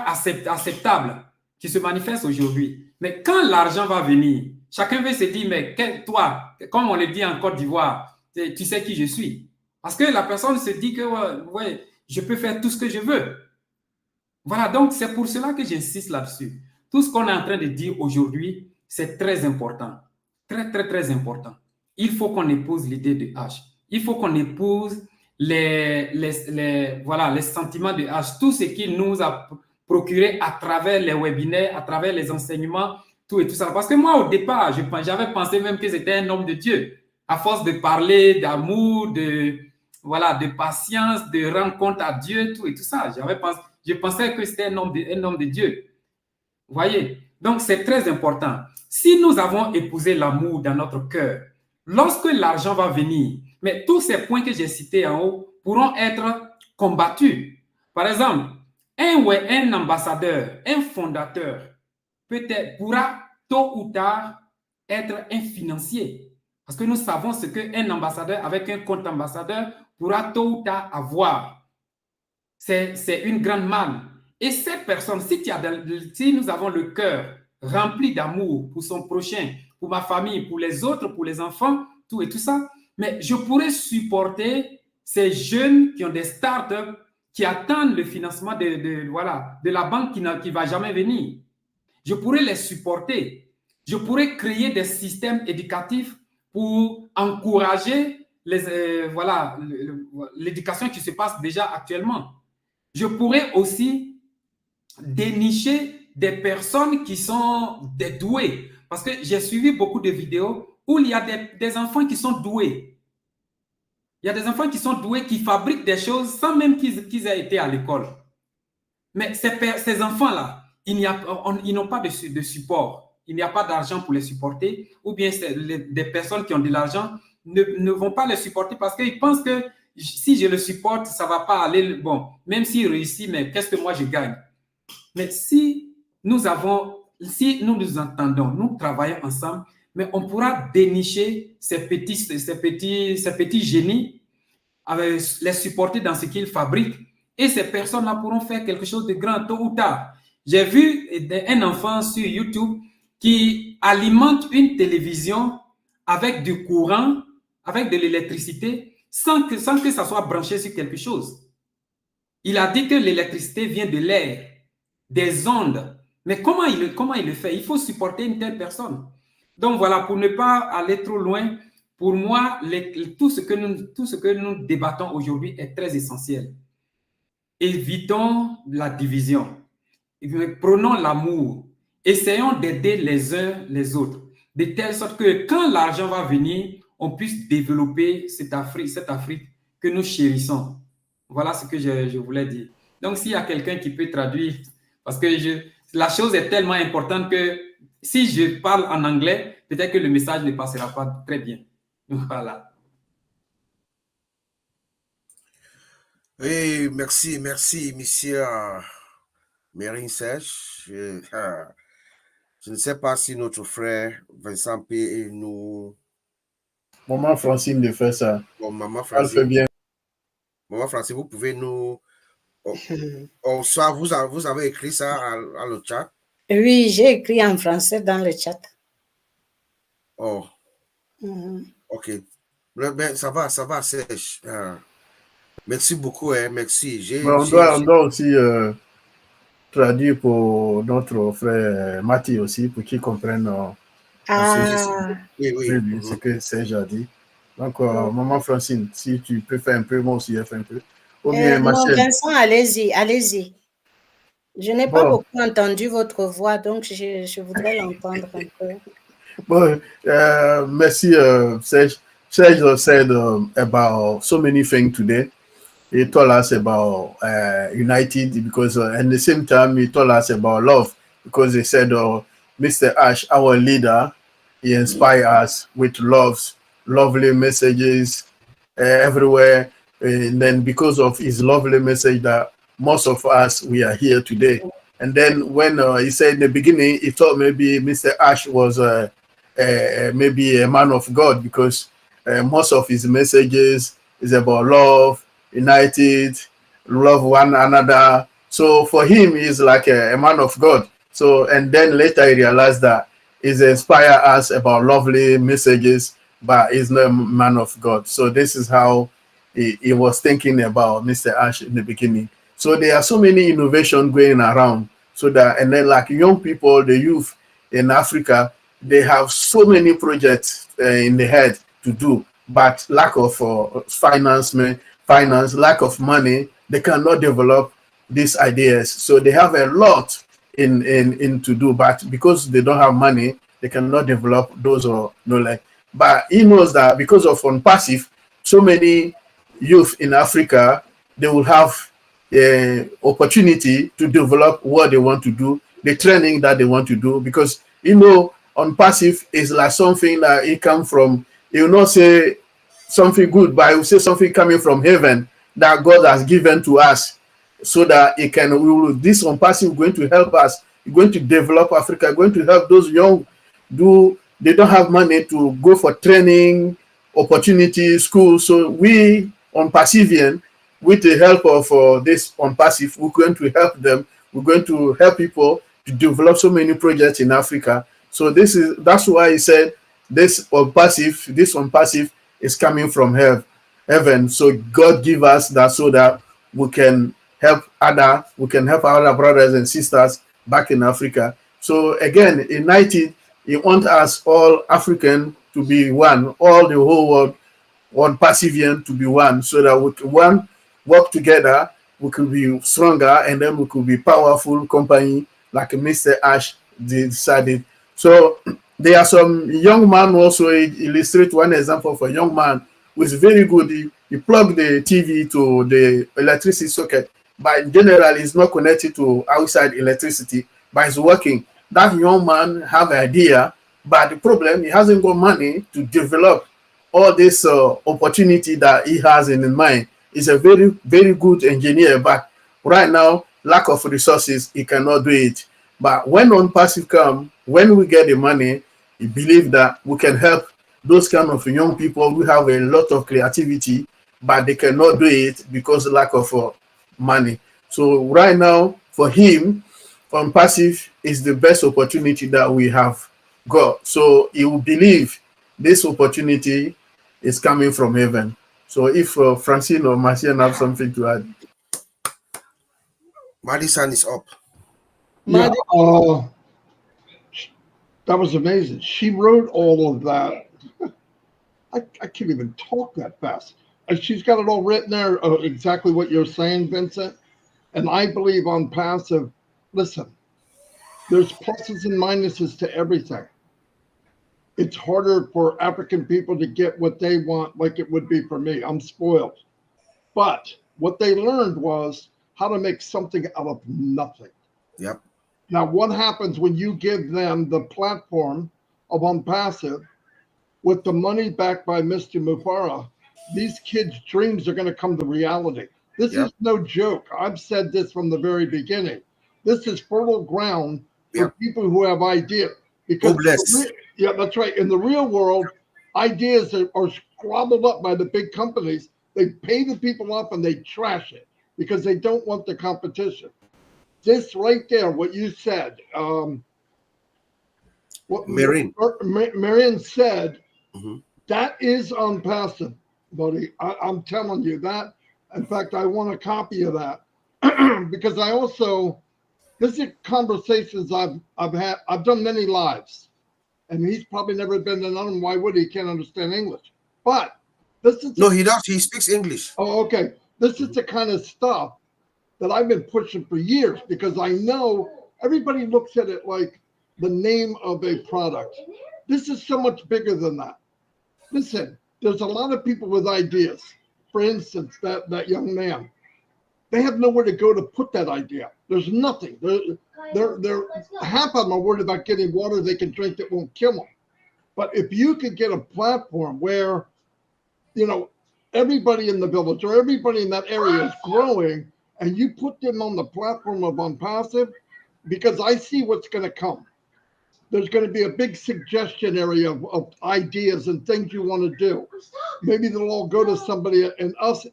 acceptables, qui se manifestent aujourd'hui. Mais quand l'argent va venir, chacun veut se dire, mais toi, comme on le dit en Côte d'Ivoire, tu sais qui je suis. Parce que la personne se dit que ouais, je peux faire tout ce que je veux. Voilà, donc c'est pour cela que j'insiste là-dessus. Tout ce qu'on est en train de dire aujourd'hui, c'est très important. Très, très, très important. Il faut qu'on épouse l'idée de H. Il faut qu'on épouse les sentiments de H. Tout ce qu'il nous a procuré à travers les webinaires, à travers les enseignements, tout et tout ça. Parce que moi, au départ, j'avais pensé même que c'était un homme de Dieu. À force de parler d'amour, de patience, de rendre compte à Dieu, tout et tout ça. Je pensais que c'était un homme de Dieu. Vous voyez? Donc, c'est très important. Si nous avons épousé l'amour dans notre cœur, lorsque l'argent va venir, mais tous ces points que j'ai cités en haut pourront être combattus. Par exemple, un ambassadeur, un fondateur, pourra tôt ou tard être un financier. Parce que nous savons ce qu'un ambassadeur avec un compte ambassadeur pourra tôt ou tard avoir. C'est une grande manne. Et cette personne, si nous avons le cœur rempli d'amour pour son prochain, pour ma famille, pour les autres, pour les enfants, tout et tout ça, mais je pourrais supporter ces jeunes qui ont des startups, qui attendent le financement de la banque qui ne va jamais venir. Je pourrais les supporter. Je pourrais créer des systèmes éducatifs pour encourager l'éducation qui se passe déjà actuellement. Je pourrais aussi dénicher des personnes qui sont des doués. Parce que j'ai suivi beaucoup de vidéos où il y a des enfants qui sont doués. Il y a des enfants qui sont doués, qui fabriquent des choses sans même qu'ils aient été à l'école. Mais ces enfants-là, ils n'ont pas de support. Il n'y a pas d'argent pour les supporter, ou bien des personnes qui ont de l'argent ne vont pas les supporter parce qu'ils pensent que si je le supporte, ça ne va pas aller. Bon, même s'il réussit, mais qu'est-ce que moi je gagne? Mais si nous nous entendons, nous travaillons ensemble, mais on pourra dénicher ces petits génies, les supporter dans ce qu'ils fabriquent, et ces personnes-là pourront faire quelque chose de grand tôt ou tard. J'ai vu un enfant sur YouTube qui alimente une télévision avec du courant, avec de l'électricité, sans que ça soit branché sur quelque chose. Il a dit que l'électricité vient de l'air, des ondes. Mais comment il le fait? Il faut supporter une telle personne. Donc voilà, pour ne pas aller trop loin, pour moi, tout ce que nous débattons aujourd'hui est très essentiel. Évitons la division. Prenons l'amour. Essayons d'aider les uns les autres, de telle sorte que quand l'argent va venir, on puisse développer cette Afrique que nous chérissons. Voilà ce que je voulais dire. Donc, s'il y a quelqu'un qui peut traduire, parce que la chose est tellement importante que si je parle en anglais, peut-être que le message ne passera pas très bien. Voilà. Oui, merci, monsieur Mérine Serge. Je ne sais pas si notre frère Vincent P. nous... Maman Francine de faire ça. Bon, maman Elle fait Francine. bien. Maman Francine, vous pouvez nous... soit vous avez écrit ça à le chat? Oui, j'ai écrit en français dans le chat. Oh. Ok. Ben, ça va, Serge. Merci beaucoup, hein, merci. On doit aussi traduire pour notre frère Mathieu aussi, pour qu'il comprenne ce que Serge a dit. Donc, maman Francine, si tu peux faire un peu, moi aussi, je fais un peu. Ou bien, non, Vincent, allez-y. Je n'ai pas beaucoup entendu votre voix, donc je voudrais l'entendre un peu. Bon, merci, Serge. Serge said about so many things today. He told us about united because at the same time he told us about love because he said Mr. Ash, our leader, he inspired us with lovely messages everywhere, and then because of his lovely message that most of us we are here today. And then when he said in the beginning, he thought maybe Mr. Ash was maybe a man of God because most of his messages is about love, united, love one another. So for him, he's like a man of God. So, and then later he realized that he's inspired us about lovely messages, but he's not a man of God. So this is how he was thinking about Mr. Ash in the beginning. So there are so many innovations going around. So that, and then like young people, the youth in Africa, they have so many projects in the head to do, but lack of finance, lack of money, they cannot develop these ideas. So they have a lot in to do, but because they don't have money, they cannot develop those knowledge. But he knows that because of OnPassive, so many youth in Africa, they will have opportunity to develop what they want to do, the training that they want to do, because OnPassive is like something that it comes from, you will not say something good, but I will say something coming from heaven that God has given to us, so that it can, this OnPassive going to help us, going to develop Africa, going to help those young they don't have money to go for training, opportunity, school. So we OnPassivian, with the help of this OnPassive, we're going to help them. We're going to help people to develop so many projects in Africa. So that's why he said this OnPassive is coming from heaven. So God give us that so that we can help our other brothers and sisters back in Africa. So again, united, he wants us all African to be one, all the whole world, OnPassivian to be one, so that we can work together, we could be stronger, and then we could be powerful company like Mr. Ash decided. So there are some young man also illustrate one example of a young man who is very good. He plugged the TV to the electricity socket, but generally it's not connected to outside electricity, but it's working. That young man have an idea, but the problem, he hasn't got money to develop all this opportunity that he has in his mind. He's a very, very good engineer, but right now, lack of resources, he cannot do it. But when OnPassive come, when we get the money, we believe that we can help those kind of young people who have a lot of creativity, but they cannot do it because of lack of money. So right now, for him, OnPassive is the best opportunity that we have got. So he will believe this opportunity is coming from heaven. So if Francine or Marcian have something to add. Maddie's hand is up. Yeah, Madi, that was amazing. She wrote all of that. I can't even talk that fast. She's got it all written there, exactly what you're saying, Vincent. And I believe OnPassive, listen, there's pluses and minuses to everything. It's harder for African people to get what they want like it would be for me. I'm spoiled. But what they learned was how to make something out of nothing. Yep. Now, what happens when you give them the platform of OnPassive with the money backed by Mr. Mufara? These kids' dreams are going to come to reality. This is no joke. I've said this from the very beginning. This is fertile ground for people who have ideas. Because yeah, that's right. In the real world, ideas are squabbled up by the big companies. They pay the people off and they trash it because they don't want the competition. This right there, what you said, what Marion said, that is OnPassive, buddy. I'm telling you that. In fact, I want a copy of that because I also, this is conversations I've had. I've done many lives, and he's probably never been to none. Why would he? Can't understand English. But this is he does. He speaks English. Oh, okay. This is the kind of stuff that I've been pushing for years because I know everybody looks at it like the name of a product. This is so much bigger than that. Listen, there's a lot of people with ideas. For instance, that young man, they have nowhere to go to put that idea. There's nothing. They're half of them are worried about getting water they can drink that won't kill them. But if you could get a platform where, you know, everybody in the village or everybody in that area is growing, and you put them on the platform of OnPassive, because I see what's going to come. There's going to be a big suggestion area of ideas and things you want to do. Maybe they'll all go to somebody, and us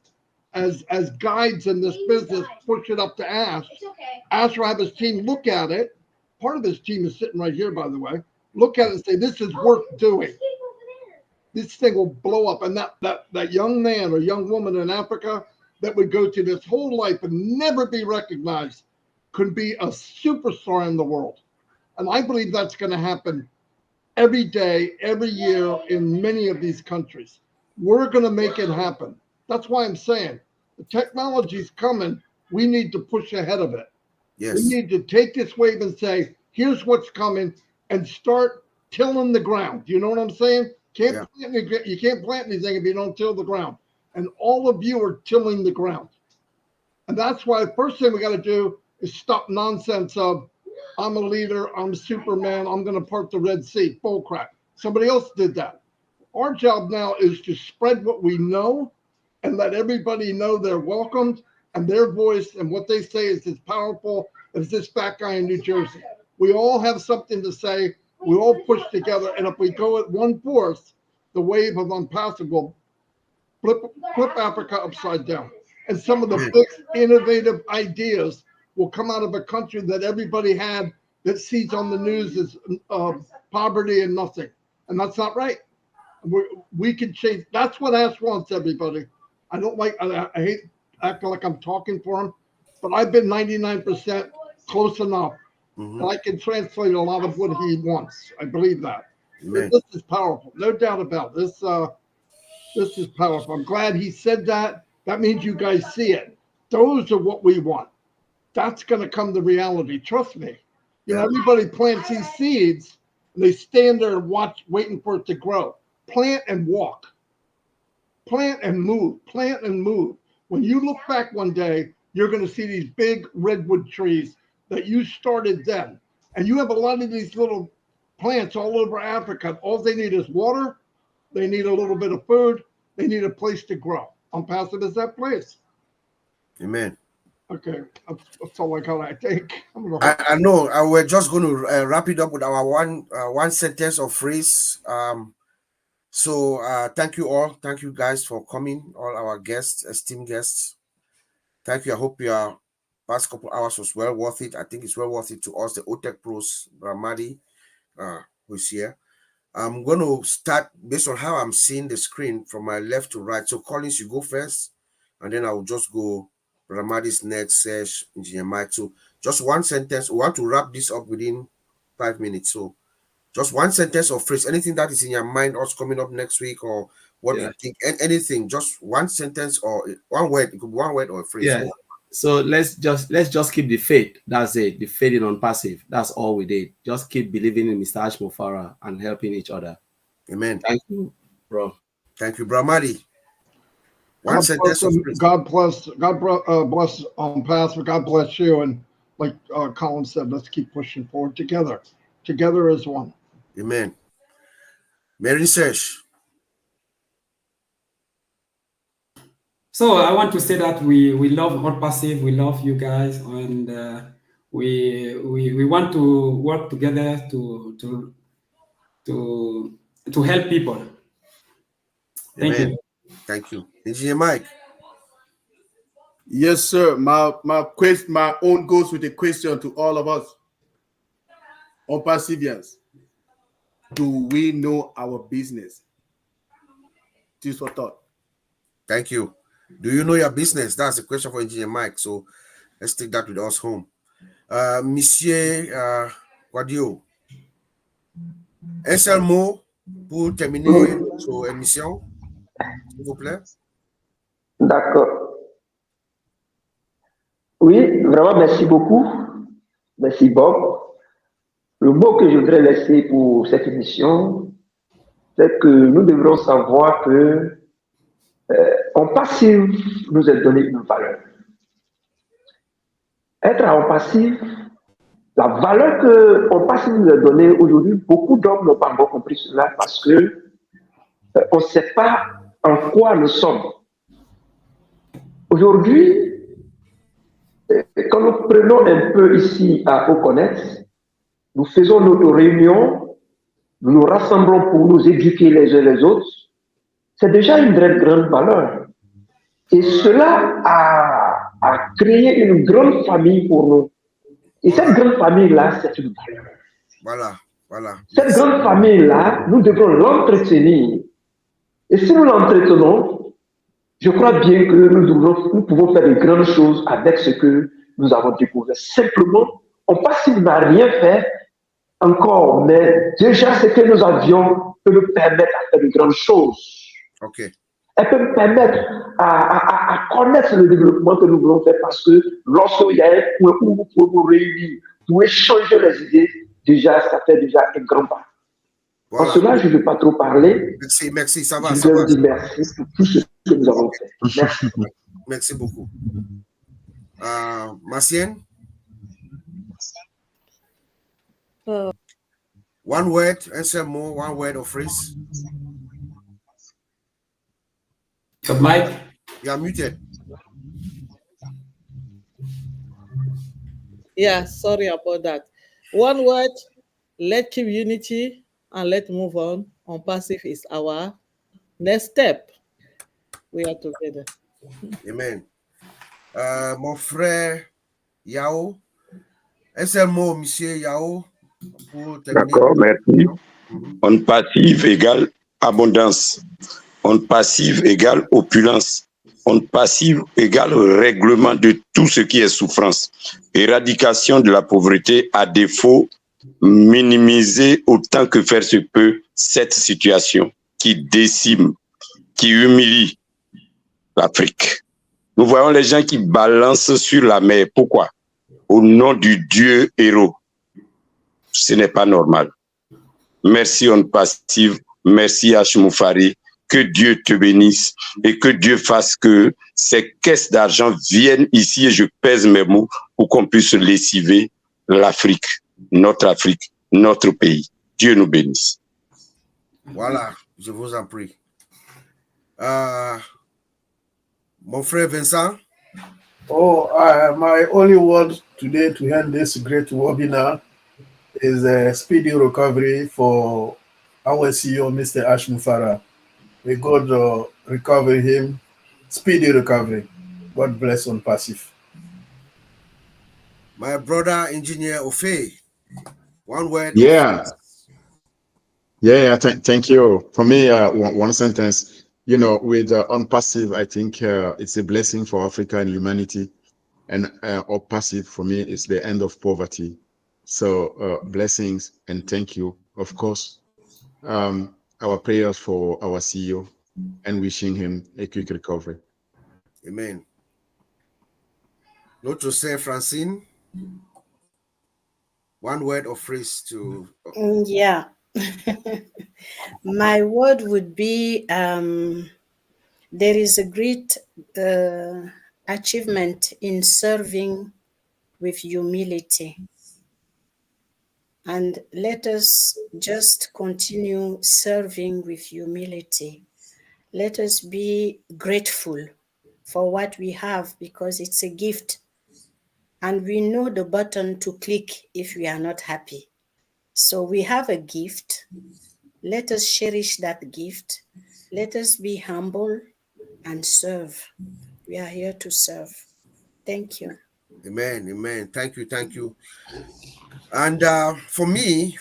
as guides in this business push it up to Ash. Ash will have his team look at it. Part of his team is sitting right here, by the way. Look at it and say, this is worth doing. This thing will blow up. And that young man or young woman in Africa that would go through this whole life and never be recognized could be a superstar in the world. And I believe that's going to happen every day, every year in many of these countries. We're going to make it happen. That's why I'm saying the technology is coming. We need to push ahead of it. Yes. We need to take this wave and say, here's what's coming, and start tilling the ground. You know what I'm saying? You can't plant anything if you don't till the ground. And all of you are tilling the ground. And that's why the first thing we got to do is stop nonsense of, I'm a leader, I'm Superman, I'm going to part the Red Sea. Bull crap. Somebody else did that. Our job now is to spread what we know and let everybody know they're welcomed, and their voice and what they say is as powerful as this fat guy in New Jersey. We all have something to say. We all push together. And if we go at one force, the wave of OnPassive will flip Africa upside down. And some of the big innovative ideas will come out of a country that everybody had that sees on the news as poverty and nothing. And that's not right. We can change. That's what Ash wants, everybody. I hate acting like I'm talking for him, but I've been 99% close enough that I can translate a lot of what he wants. I believe that. This is powerful. No doubt about it. This is powerful. I'm glad he said that. That means you guys see it. Those are what we want. That's going to come to reality. Trust me. You know, everybody plants these seeds and they stand there and watch, waiting for it to grow. Plant and walk. Plant and move. Plant and move. When you look back one day, you're going to see these big redwood trees that you started then. And you have a lot of these little plants all over Africa. All they need is water. They need a little bit of food. They need a place to grow. OnPassive is that place. Amen. Okay, that's all I got. I think. I know. We're just going to wrap it up with our one sentence or phrase. So thank you all. Thank you guys for coming. All our guests, esteemed guests. Thank you. I hope your past couple hours was well worth it. I think it's well worth it to us, the Otech pros, Bramadi, who's here. I'm going to start based on how I'm seeing the screen from my left to right. So Collins, you go first, and then I will just go Ramadi's next, Sesh, Engineer Mike. So just one sentence. We want to wrap this up within 5 minutes. So just one sentence or phrase, anything that is in your mind, what's coming up next week, or what you think, anything, just one sentence or one word. It could be one word or a phrase. Yeah. So let's just keep the faith. That's it. The faith in OnPassive. That's all we did. Just keep believing in Mr. Ashmofara and helping each other. Amen. Thank you, bro. Thank you, Bramadi. One sentence. God bless OnPassive. God bless you. And like Colin said, let's keep pushing forward together. Together as one. Amen. Mary Sesh. So I want to say that we love OnPassive, we love you guys, and we want to work together to help people. Thank you. Thank you. Engineer Mike. Yes, sir. My own goes with a question to all of us. OnPassivians, do we know our business? Just for thought. Thank you. Do you know your business? That's the question for Engineer Mike. So let's take that with us home. Monsieur Guadio, un seul mot pour terminer notre émission, s'il vous plaît. D'accord. Oui, vraiment, merci beaucoup. Merci, Bob. Le mot que je voudrais laisser pour cette émission, c'est que nous devrons savoir que OnPassive nous a donné une valeur. Être à OnPassive, la valeur que OnPassive nous a donnée aujourd'hui, beaucoup d'hommes n'ont pas encore compris cela parce que on ne sait pas en quoi nous sommes. Aujourd'hui, quand nous prenons un peu ici à Oconnect, nous faisons notre réunion, nous nous rassemblons pour nous éduquer les uns les autres. C'est déjà une très grande valeur. Et cela a créé une grande famille pour nous. Et cette grande famille-là, c'est une valeur. Voilà. Cette grande famille-là, nous devons l'entretenir. Et si nous l'entretenons, je crois bien que nous pouvons faire de grandes choses avec ce que nous avons découvert. Simplement, OnPassive n'a rien fait encore, mais déjà ce que nous avions peut nous permettre à faire de grandes choses. OK. Elle peut nous permettre à connaître le développement que nous voulons faire parce que lorsqu'il y a un point où vous pouvez vous réunir, pour échanger les idées, déjà, ça fait déjà un grand pas. Voilà. En cela, je ne vais pas trop parler. Merci, ça va. Je vais vous dire merci pour tout ce que nous avons fait. Merci. Merci beaucoup. Massienne? One word, un seul mot, one word or phrase. Mike? You are muted. Yeah, sorry about that. One word, let's keep unity and let's move on. OnPassive is our next step. We are together. Amen. Mon frère Yao, un seul mot, monsieur Yao. D'accord, merci. OnPassive égale abondance. OnPassive égale opulence. OnPassive égale règlement de tout ce qui est souffrance. Éradication de la pauvreté, à défaut, minimiser autant que faire se peut cette situation qui décime, qui humilie l'Afrique. Nous voyons les gens qui balancent sur la mer. Pourquoi? Au nom du Dieu héros. Ce n'est pas normal. Merci OnPassive, merci Ashmofari. que Dieu te bénisse et que Dieu fasse que ces caisses d'argent viennent ici, et je pèse mes mots, pour qu'on puisse lessiver l'Afrique, notre pays. Dieu nous bénisse. Voilà, je vous en prie. Mon frère Vincent. Oh, my only word today to end this great webinar is a speedy recovery for our CEO, Mr. Ash Mufara. May God recover him, speedy recovery. God bless OnPassive. My brother, Engineer Ofe, one word. Yeah. Thank you. For me, one sentence. You know, with OnPassive, I think it's a blessing for Africa and humanity. And OnPassive, for me, is the end of poverty. So blessings and thank you. Of course, our prayers for our CEO and wishing him a quick recovery. Amen. Notre Sœur Francine, one word or phrase to... Yeah. My word would be there is a great achievement in serving with humility. And let us just continue serving with humility. Let us be grateful for what we have, because it's a gift. And we know the button to click if we are not happy. So we have a gift. Let us cherish that gift. Let us be humble and serve. We are here to serve. Thank you. Amen, amen. Thank you. And for me,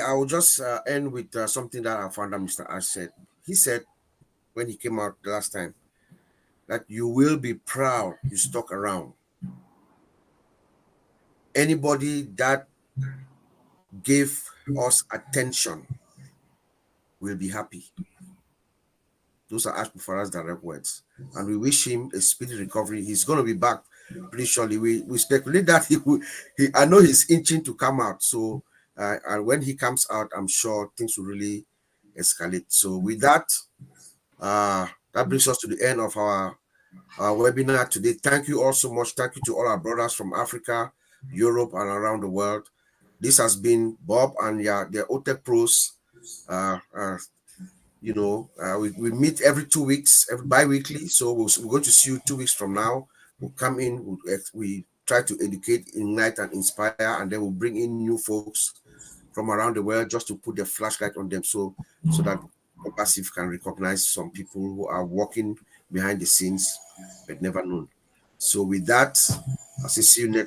I will just end with something that our founder, Mr. Ash, said. He said when he came out the last time that you will be proud you stuck around. Anybody that gave us attention will be happy. Those are Ash Mufara's direct words. And we wish him a speedy recovery. He's going to be back pretty shortly. We speculate that I know he's inching to come out. So and when he comes out, I'm sure things will really escalate. So with that, that brings us to the end of our webinar today. Thank you all so much. Thank you to all our brothers from Africa, Europe, and around the world. This has been Bob and the Otech Pros. We meet every 2 weeks, bi-weekly. So we're going to see you 2 weeks from now. We'll come in, we try to educate, ignite, and inspire, and then we'll bring in new folks from around the world just to put the flashlight on them so that OnPassive can recognize some people who are working behind the scenes but never known. So with that, I'll see you next